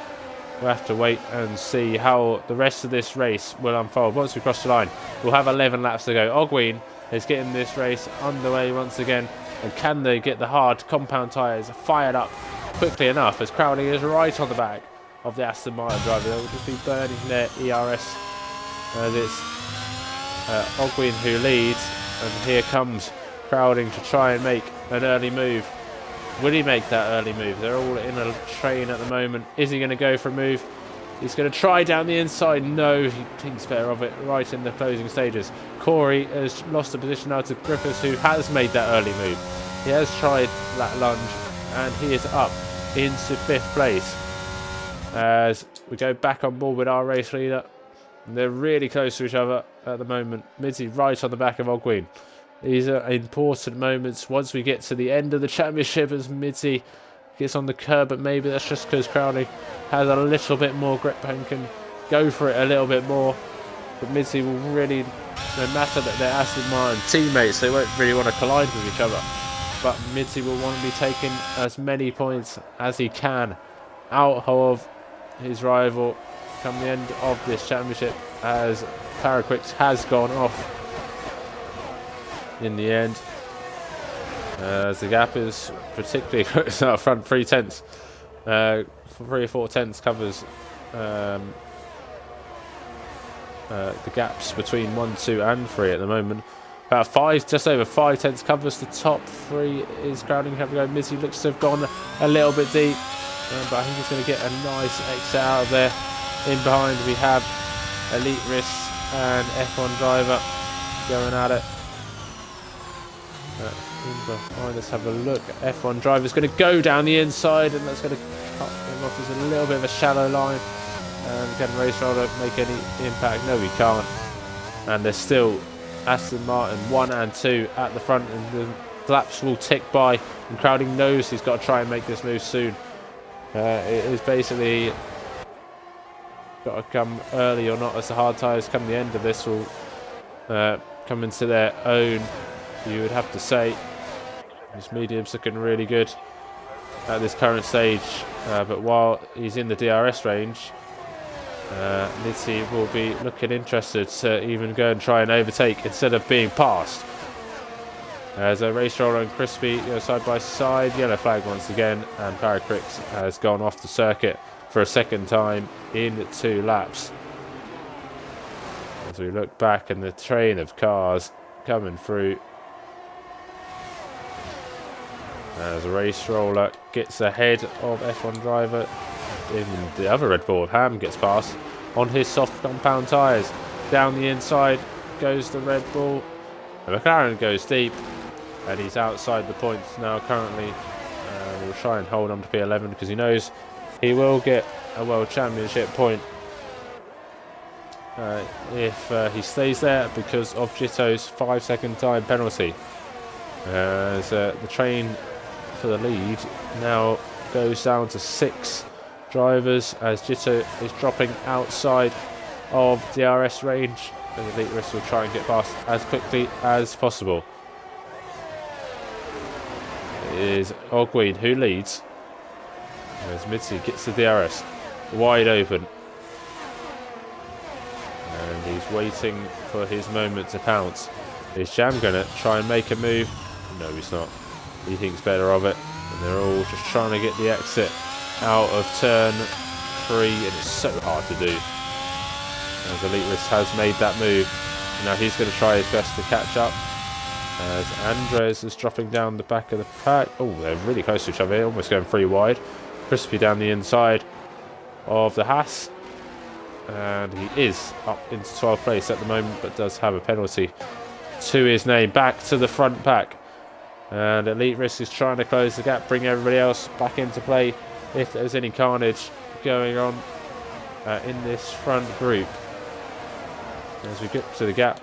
We'll have to wait and see how the rest of this race will unfold. Once we cross the line, we'll have 11 laps to go. Ogween is getting this race underway once again. And can they get the hard compound tyres fired up quickly enough, as crowding is right on the back of the Aston Martin driver? They will just be burning their ERS as it's Ogween who leads. And here comes crowding to try and make an early move. Will he make that early move? They're all in a train at the moment. Is he going to go for a move? He's going to try down the inside. No, he thinks better of it right in the closing stages. Corey has lost the position now to Griffiths, who has made that early move. He has tried that lunge, and he is up into 5th place. As we go back on board with our race leader. They're really close to each other at the moment. Mitzi right on the back of Ogween. These are important moments once we get to the end of the championship, as Mitzi gets on the curb, but maybe that's just because crowding has a little bit more grip and can go for it a little bit more. But Mitzi will really, no matter that they're Aston Martin teammates, they won't really want to collide with each other. But Mitzi will want to be taking as many points as he can out of his rival come the end of this championship, as Paraquix has gone off in the end, as the gap is particularly close out front. 3 tenths, 3 or 4 tenths covers the gaps between 1, 2 and 3 at the moment. About 5, just over 5 tenths covers the top 3. Is crowding have to go. Mitzi looks to have gone a little bit deep, but I think he's going to get a nice exit out of there. In behind we have Elite Risks and F1 driver going at it. In behind, let's have a look. F1 driver is going to go down the inside, and that's going to cut him off. There's a little bit of a shallow line. And can Race Roller make any impact? No, we can't. And there's still Aston Martin 1 and 2 at the front, and the laps will tick by. And crowding knows he's got to try and make this move soon. It is basically got to come early or not, as the hard tyres come the end of this will come into their own, you would have to say. His medium's looking really good at this current stage, but while he's in the DRS range, Mitzi will be looking interested to even go and try and overtake instead of being passed. As a Race Roller and Crispy go side by side. Yellow flag once again, and Paracrix has gone off the circuit for a second time in 2 laps. As we look back, and the train of cars coming through, as a Race Roller gets ahead of F1 driver in the other Red Bull. Ham gets past on his soft compound tyres. Down the inside goes the Red Bull. The McLaren goes deep, and he's outside the points now currently. He'll try and hold on to P11 because he knows he will get a World Championship point if he stays there because of Jitto's 5-second time penalty. As the train for the lead now goes down to 6 drivers as Jitto is dropping outside of DRS range, and the Elite Risk will try and get past as quickly as possible. It is Ogween who leads as Mitzi gets the DRS wide open, and he's waiting for his moment to pounce. Is Jam gonna try and make a move? No, he's not. He thinks better of it, and they're all just trying to get the exit out of turn 3, and it's so hard to do as Elite Risk has made that move. Now he's going to try his best to catch up as Andres is dropping down the back of the pack. Oh, they're really close to each other, almost going 3 wide. Crispy down the inside of the Haas, and he is up into 12th place at the moment, but does have a penalty to his name. Back to the front pack, and Elite Risk is trying to close the gap, bring everybody else back into play if there's any carnage going on in this front group. As we get to the gap,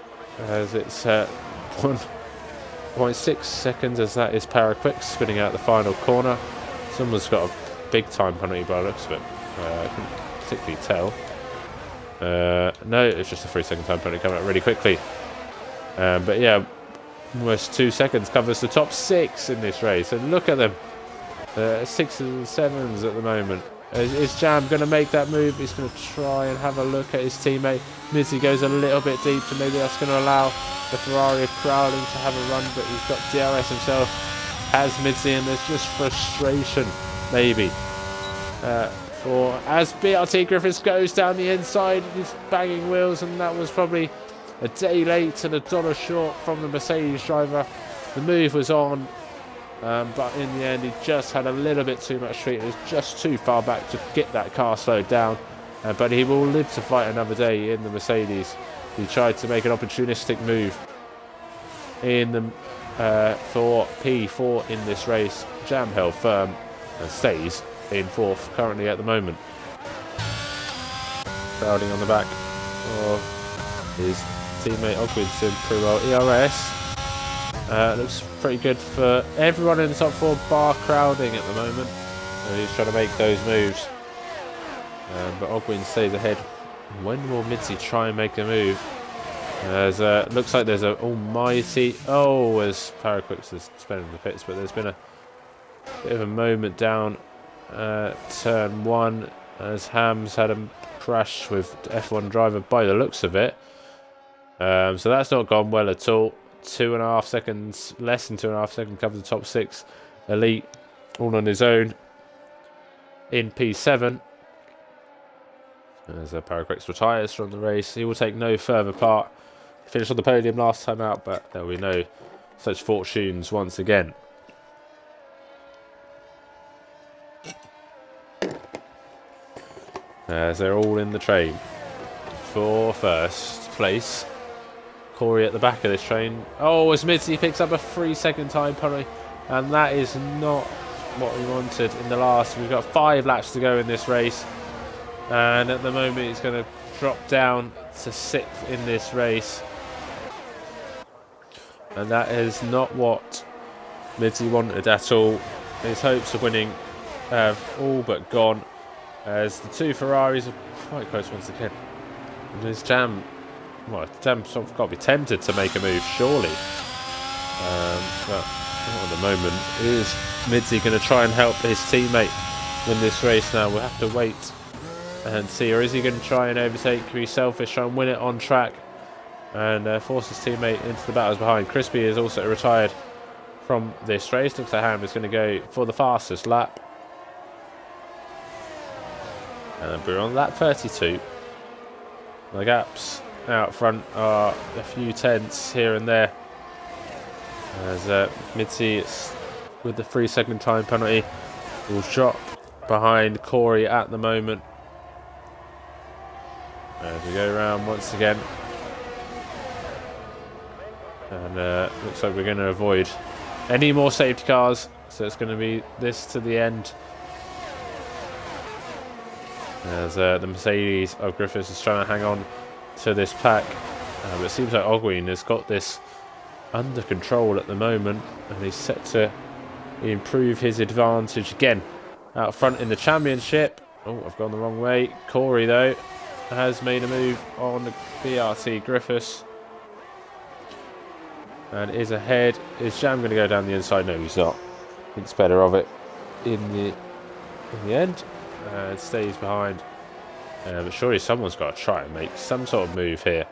as it's 1.6 seconds, as that is Paraquick spinning out the final corner. Someone's got a big time penalty by the looks of it. I couldn't particularly tell. No, it's just a 3-second time penalty coming out really quickly. But yeah, almost 2 seconds covers the top 6 in this race. And look at them, 6s and 7s at the moment. Is Jam going to make that move? He's going to try and have a look at his teammate. Mizzy goes a little bit deep, so maybe that's going to allow the Ferrari of Crowling to have a run, but he's got DRS himself, has Mizzy, and there's just frustration, maybe. As BRT Griffiths goes down the inside, he's banging wheels, and that was probably a day late and $1 short from the Mercedes driver. The move was on, but in the end he just had a little bit too much street. It was just too far back to get that car slowed down, but he will live to fight another day in the Mercedes. He tried to make an opportunistic move in the for P4 in this race. Jam held firm and stays in 4th currently at the moment. Crowding on the back of his teammate Ogwin's doing pretty well. ERS looks pretty good for everyone in the top 4 bar Crowding at the moment. He's trying to make those moves, but Ogwin stays ahead. When will Mitzi try and make a move? As looks like there's an almighty as Paraquix is spinning the pits, but there's been a bit of a moment down turn 1 as Hams had a crash with F1 driver by the looks of it. So that's not gone well at all. 2.5 seconds, less than 2.5 seconds covers the top 6. Elite all on his own in P7. As Paraquix retires from the race, he will take no further part. He finished on the podium last time out, but there will be no such fortunes once again. As they're all in the train for first place. Corey at the back of this train. As Mitzi picks up a 3-second time penalty, and that is not what we wanted in the last. We've got 5 laps to go in this race, and at the moment he's going to drop down to 6th in this race, and that is not what Mitzi wanted at all. His hopes of winning have all but gone, as the 2 Ferraris are quite close once again. And his Jam's sort of got to be tempted to make a move, surely. But not at the moment. Is Mitzi going to try and help his teammate win this race now? We'll have to wait and see. Or is he going to try and overtake, be selfish, try and win it on track and force his teammate into the battles behind? Crispy is also retired from this race. Looks like Ham is going to go for the fastest lap. And we're on lap 32. The gaps out front are a few tenths here and there, as Mitzi, with the 3-second time penalty, will drop behind Corey at the moment. As we go around once again, And looks like we're going to avoid any more safety cars. So it's going to be this to the end. As the Mercedes of Griffiths is trying to hang on to this pack. But it seems like Ogwin has got this under control at the moment. And he's set to improve his advantage again out front in the championship. Oh, I've gone the wrong way. Corey, though, has made a move on the BRT Griffiths. And is ahead. Is Jam going to go down the inside? No, he's not. Thinks better of it in the end. It stays behind. But surely someone's got to try and make some sort of move here.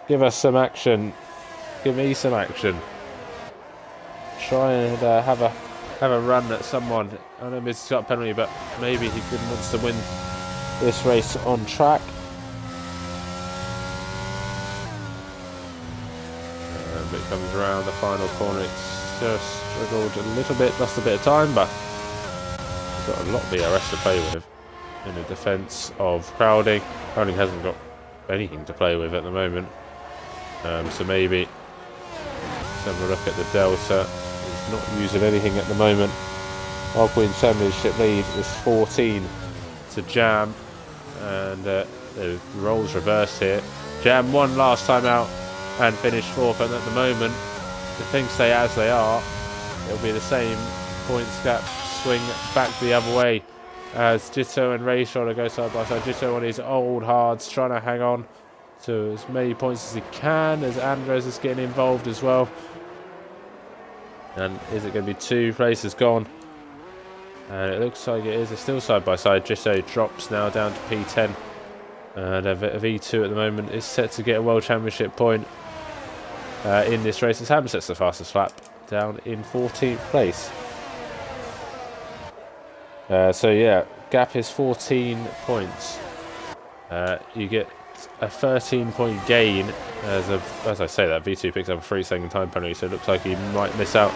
Give us some action. Give me some action. Try and have a run at someone. I know Miz got a penalty, but maybe he wants to win this race on track. It comes around the final corner. It's just struggled a little bit, lost a bit of time, but he's got a lot of BRS to play with in the defence of Crowding. Crowding hasn't got anything to play with at the moment, so maybe let's have a look at the Delta. He's not using anything at the moment. Ogwin's championship lead is 14 to Jam, and the roles reversed here. Jam won last time out and finished fourth, and at the moment, if things stay as they are, it'll be the same points gap swing back the other way as Jitto and Ray Schroeder go side by side. Jitto on his old hards, trying to hang on to as many points as he can, as Andres is getting involved as well. And is it going to be 2 places gone? And it looks like it is. It's still side by side. Jitto drops now down to P10. And V2 at the moment is set to get a World Championship point in this race. As Ham sets the fastest lap down in 14th place. So yeah, gap is 14 points. You get a 13-point gain as I say that. V2 picks up a 3-second time penalty, so it looks like he might miss out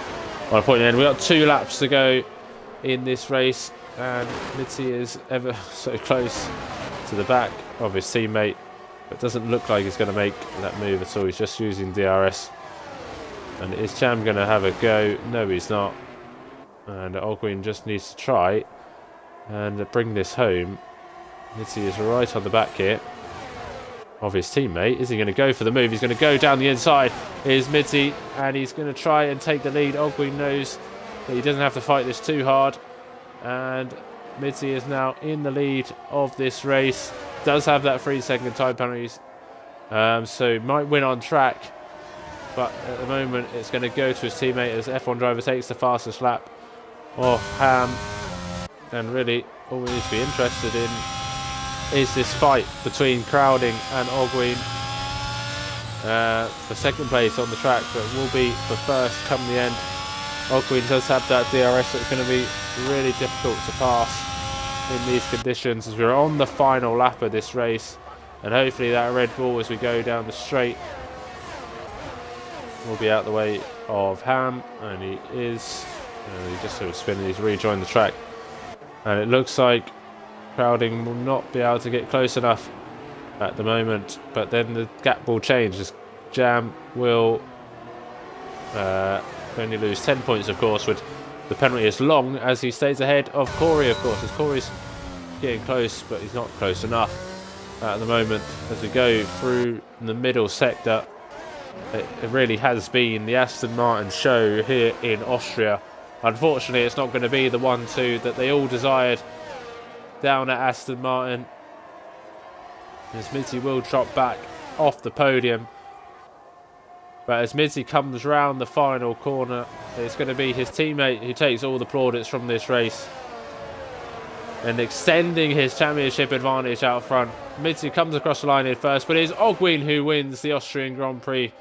on a point in the end. We've got 2 laps to go in this race, and Mitzi is ever so close to the back of his teammate, but doesn't look like he's going to make that move at all. He's just using DRS. And is Jam going to have a go? No, he's not. And Ogwin just needs to try and bring this home. Mitzi is right on the back here of his teammate. Is he going to go for the move? He's going to go down the inside. Here's Mitzi, and he's going to try and take the lead. Ogwin knows that he doesn't have to fight this too hard, and Mitzi is now in the lead of this race. Does have that 3-second time penalties, so might win on track, but at the moment it's going to go to his teammate as F1 driver takes the fastest lap off Ham. And really all we need to be interested in is this fight between Crowding and Ogwin for second place on the track, but will be for first come the end. Ogwin does have that DRS, so it's going to be really difficult to pass in these conditions as we're on the final lap of this race, and hopefully that Red Bull as we go down the straight will be out the way of Ham, and he is. He just sort of spinning, he's rejoined the track, and it looks like Crowding will not be able to get close enough at the moment, but then the gap will change as Jam will only lose 10 points, of course, with the penalty as long as he stays ahead of Corey, of course, as Corey's getting close, but he's not close enough at the moment. As we go through the middle sector, it really has been the Aston Martin show here in Austria. Unfortunately, it's not going to be the 1-2 that they all desired down at Aston Martin, as Mitzi will drop back off the podium. But as Mitzi comes round the final corner, it's going to be his teammate who takes all the plaudits from this race and extending his championship advantage out front. Mitzi comes across the line in first, but it's Ogwin who wins the Austrian Grand Prix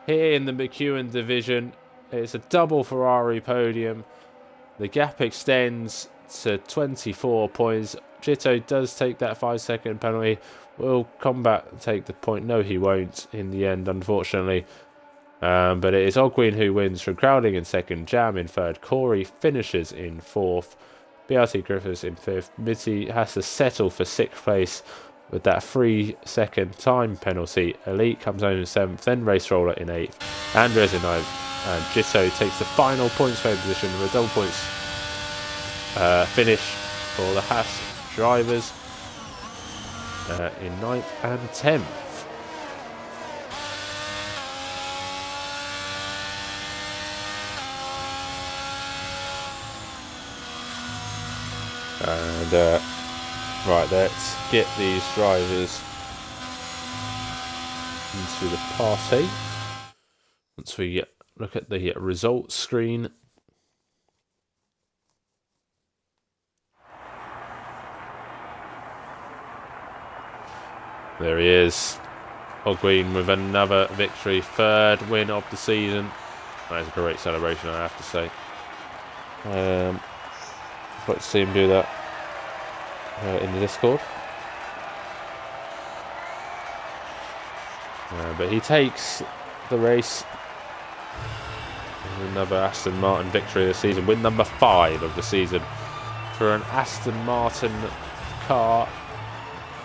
here in the Mckeon division. It's a double Ferrari podium. The gap extends to 24 points. Jitto does take that 5-second penalty. Will Combat take the point? No, he won't in the end, unfortunately. But it is Ogwin who wins, from Crowding in second, Jam in third, Corey finishes in fourth, BRT Griffiths in fifth. Mitzi has to settle for 6th place with that 3-second time penalty. Elite comes home in 7th, then Race Roller in 8th, Andres in 9th, and Jitto takes the final points pole position with a double points finish for the Haas drivers in 9th and 10th. And right, let's get these drivers into the party. Once we look at the results screen. There he is, Ogween with another victory, 3rd win of the season. That is a great celebration, I have to say. I'd like to see him do that in the Discord. But he takes the race. Another Aston Martin victory of the season, win number 5 of the season for an Aston Martin car.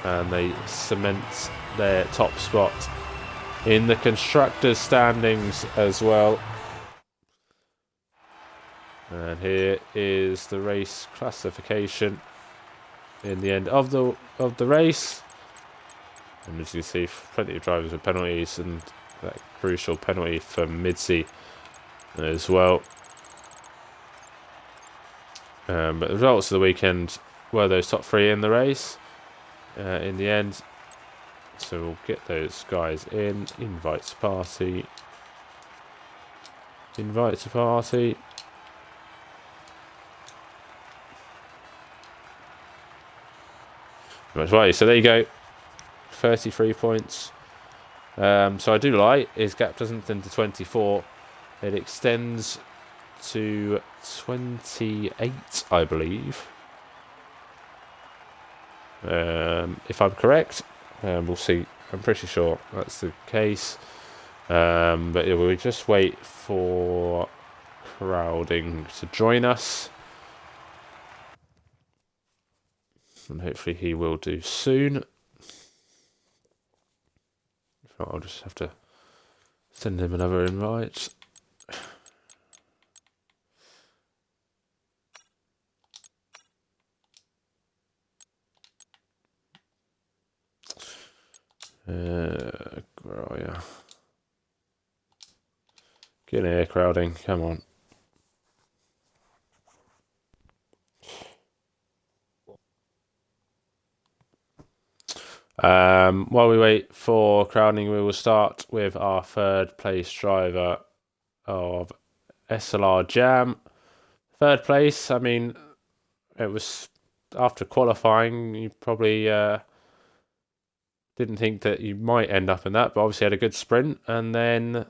And they cement their top spot in the constructors' standings as well. And here is the race classification in the end of the race. And as you see, plenty of drivers with penalties, and that crucial penalty for Midsi as well. But the results of the weekend were those top 3 in the race. In the end, so we'll get those guys in. Invite to party. Invite to party. Right, so there you go. 33 points. So I do like his gap doesn't extend to 24. It extends to 28, I believe. If I'm correct, we'll see. I'm pretty sure that's the case. But we'll just wait for Crowding to join us, and hopefully he will do soon. If not, I'll just have to send him another invite. Where are you? Get in here, Crowding. Come on. While we wait for Crowding, we will start with our 3rd place driver of SLR Jam. 3rd place, I mean, it was after qualifying, you probably didn't think that you might end up in that, but obviously had a good sprint, and then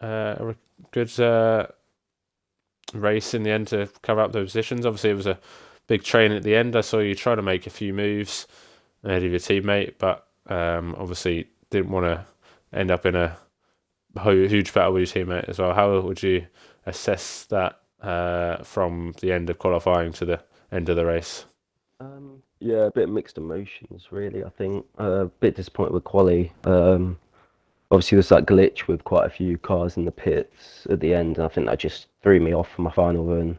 a good race in the end to cover up the positions. Obviously, it was a big train at the end. I saw you try to make a few moves ahead of your teammate, but obviously didn't want to end up in a huge battle with your teammate as well. How would you assess that from the end of qualifying to the end of the race? Yeah, a bit of mixed emotions, really. I think a bit disappointed with quali. Obviously, there's that glitch with quite a few cars in the pits at the end, and I think that just threw me off for my final run.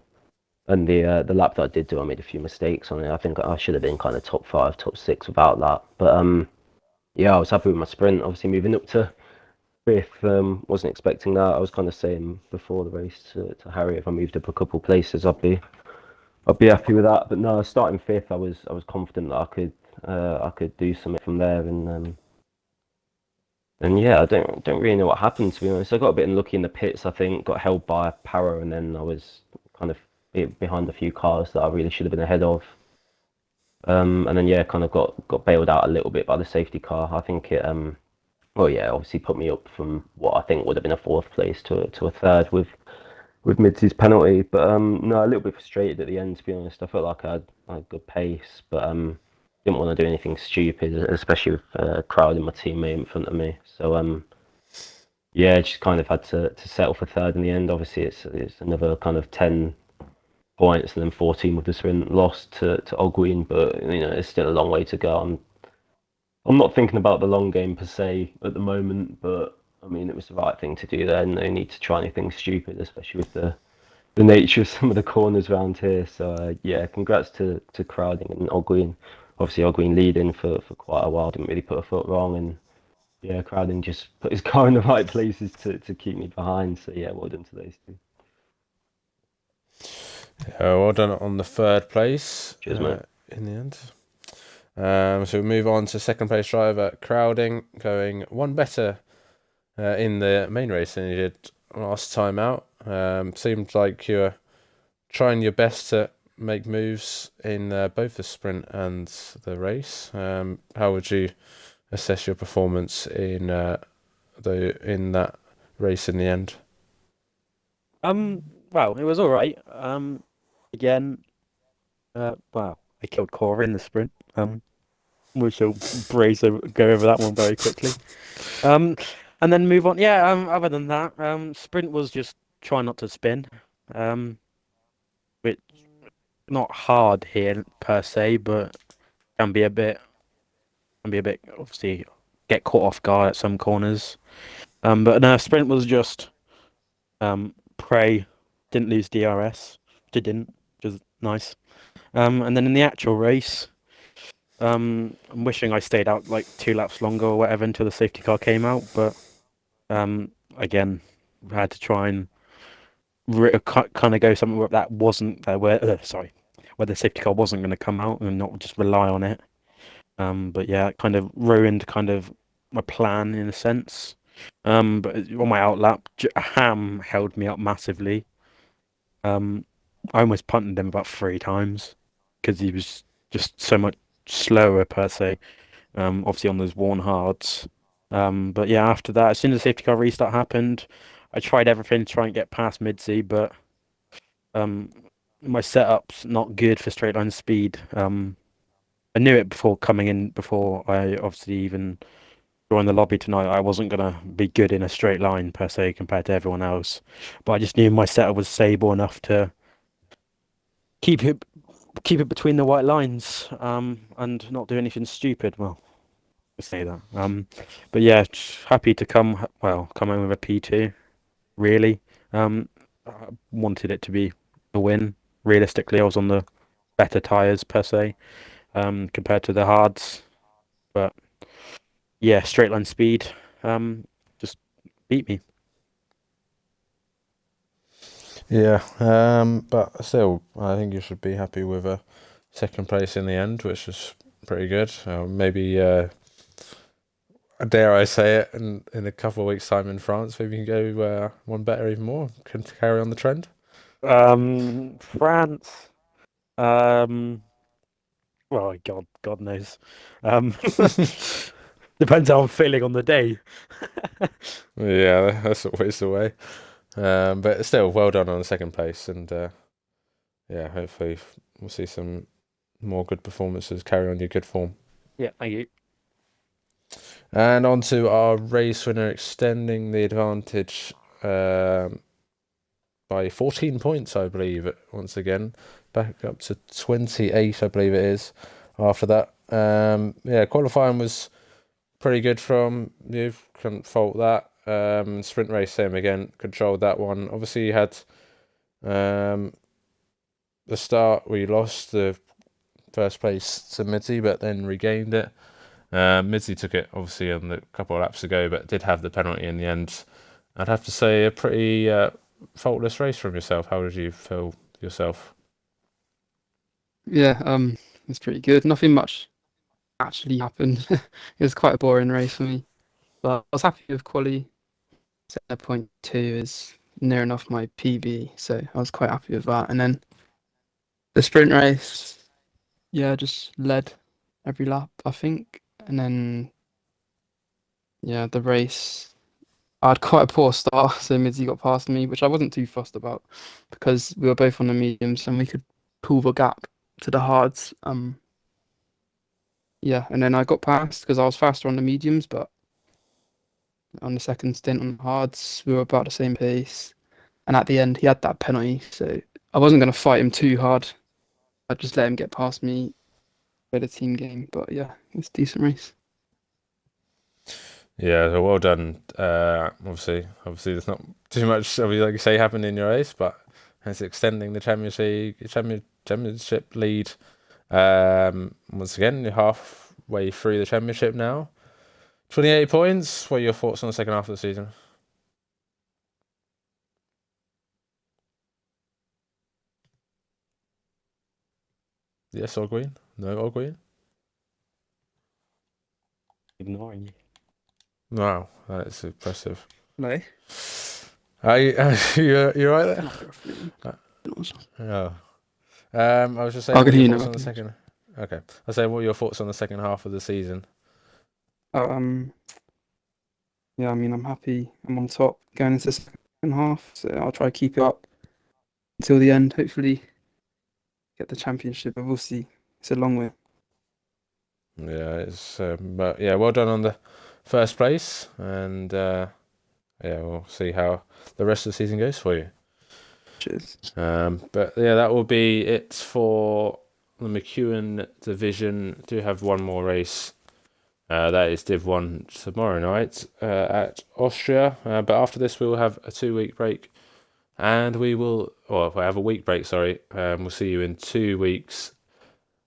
And the lap that I did do, I made a few mistakes on it. I think I should have been kind of top 5, top 6 without that. But yeah, I was happy with my sprint. Obviously, moving up to 5th, wasn't expecting that. I was kind of saying before the race to Harry, if I moved up a couple places, I'd be happy with that. But no, starting 5th, I was confident that I could do something from there. And yeah, I don't really know what happened, to be honest. I got a bit unlucky in the pits. I think got held by Para, and then I was kind of behind a few cars that I really should have been ahead of. And then yeah, kind of got bailed out a little bit by the safety car. I think it well yeah, obviously put me up from what I think would have been a 4th place to a 3rd with Mids's penalty. But no, a little bit frustrated at the end, to be honest. I felt like I had good pace, but didn't want to do anything stupid, especially with crowding my teammate in front of me. So yeah, just kind of had to settle for 3rd in the end. Obviously, it's another kind of 10 points and then 14 with the sprint lost to Ogween, but you know, it's still a long way to go. I'm not thinking about the long game per se at the moment, but I mean, it was the right thing to do there. No need to try anything stupid, especially with the nature of some of the corners around here. So yeah, congrats to Crowding and Ogween. Obviously, Ogween leading for quite a while, didn't really put a foot wrong, and yeah, Crowding just put his car in the right places to keep me behind. So yeah, well done to those two. Well done on the third place Cheers, mate. in the end. So we move on to second place driver Crowding, going one better in the main race than he did last time out. Seemed like you were trying your best to make moves in both the sprint and the race. How would you assess your performance in that race in the end? Well, it was all right. Again, wow, I killed Cora in the sprint. We shall go over that one very quickly. Um, and then move on. Yeah. Other than that, sprint was just try not to spin. Um, which not hard here per se, but can be a bit, obviously get caught off guard at some corners. But no, sprint was just pray, didn't lose DRS, which it didn't, which is nice. And then in the actual race, I'm wishing I stayed out like 2 laps longer or whatever until the safety car came out. But again, we had to try and kind of go somewhere where that wasn't where the safety car wasn't going to come out and not just rely on it. But yeah, it kind of ruined kind of my plan in a sense. But on my outlap, Ham held me up massively. Um, I almost punted him about 3 times because he was just so much slower per se. Obviously on those worn hards. But yeah, after that, as soon as the safety car restart happened, I tried everything to try and get past Midzi, but um, my setup's not good for straight line speed. I knew it before coming in, before I obviously even joined the lobby tonight. I wasn't gonna be good in a straight line per se compared to everyone else, but I just knew my setup was stable enough to keep it between the white lines, and not do anything stupid. Well, I say that. But yeah, happy to come in with a P2. Really, I wanted it to be a win. Realistically, I was on the better tires per se, compared to the hards. But yeah, straight line speed, just beat me. Yeah, but still, I think you should be happy with a second place in the end, which is pretty good. Maybe, dare I say it, in a couple of weeks' time in France, maybe you can go one better even more, can carry on the trend. France. Um, well, God knows. Um, depends how I'm feeling on the day. Yeah, that's always the way. But still, well done on the second place, and yeah, hopefully we'll see some more good performances. Carry on your good form. Yeah, thank you. And on to our race winner, extending the advantage by 14 points, I believe, once again. Back up to 28, I believe it is, after that. Yeah, qualifying was pretty good from you. Couldn't fault that. Sprint race, same again. Controlled that one. Obviously, you had the start where you lost the first place to Mitzi, but then regained it. Mitzi took it obviously on the couple of laps ago, but did have the penalty in the end. I'd have to say a pretty faultless race from yourself. How did you feel yourself? Yeah, it's pretty good. Nothing much actually happened. It was quite a boring race for me, but I was happy with quali. Set point two is near enough my PB, so I was quite happy with that. And then the sprint race, yeah, just led every lap, I think. And then yeah, the race, I had quite a poor start, so Mizzy got past me, which I wasn't too fussed about because we were both on the mediums and we could pull the gap to the hards. Yeah, and then I got past because I was faster on the mediums, but on the second stint on the hards, we were about the same pace. And at the end, he had that penalty, so I wasn't going to fight him too hard. I'd just let him get past me, play the team game. But yeah, it's a decent race. Yeah, so well done. Obviously, there's not too much, obviously, like you say, happened in your race, but it's extending the championship lead. Once again, you're halfway through the championship now. 28 points. What are your thoughts on the second half of the season? Yes or green? No or green? Ignoring you. Wow, that's impressive. No. You right there? Not your flu. Oh. I was just saying, I what can are hear your you thoughts now. on the second? Okay, I say, what are your thoughts on the second half of the season? Oh, yeah, I mean, I'm happy. I'm on top going into the second half, so I'll try to keep it up until the end. Hopefully, get the championship, but we'll see. It's a long way. Yeah, it's but yeah, well done on the first place, and yeah, we'll see how the rest of the season goes for you. Cheers. But yeah, that will be it for the Mckeon division. Do have one more race. That is Div 1 tomorrow night at Austria. But after this, we will have a 2-week break. And we will, or if I have a week break, sorry. We'll see you in 2 weeks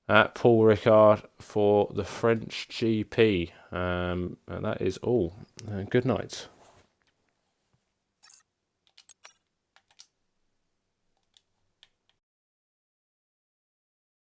at Paul Ricard for the French GP. And that is all. Good night.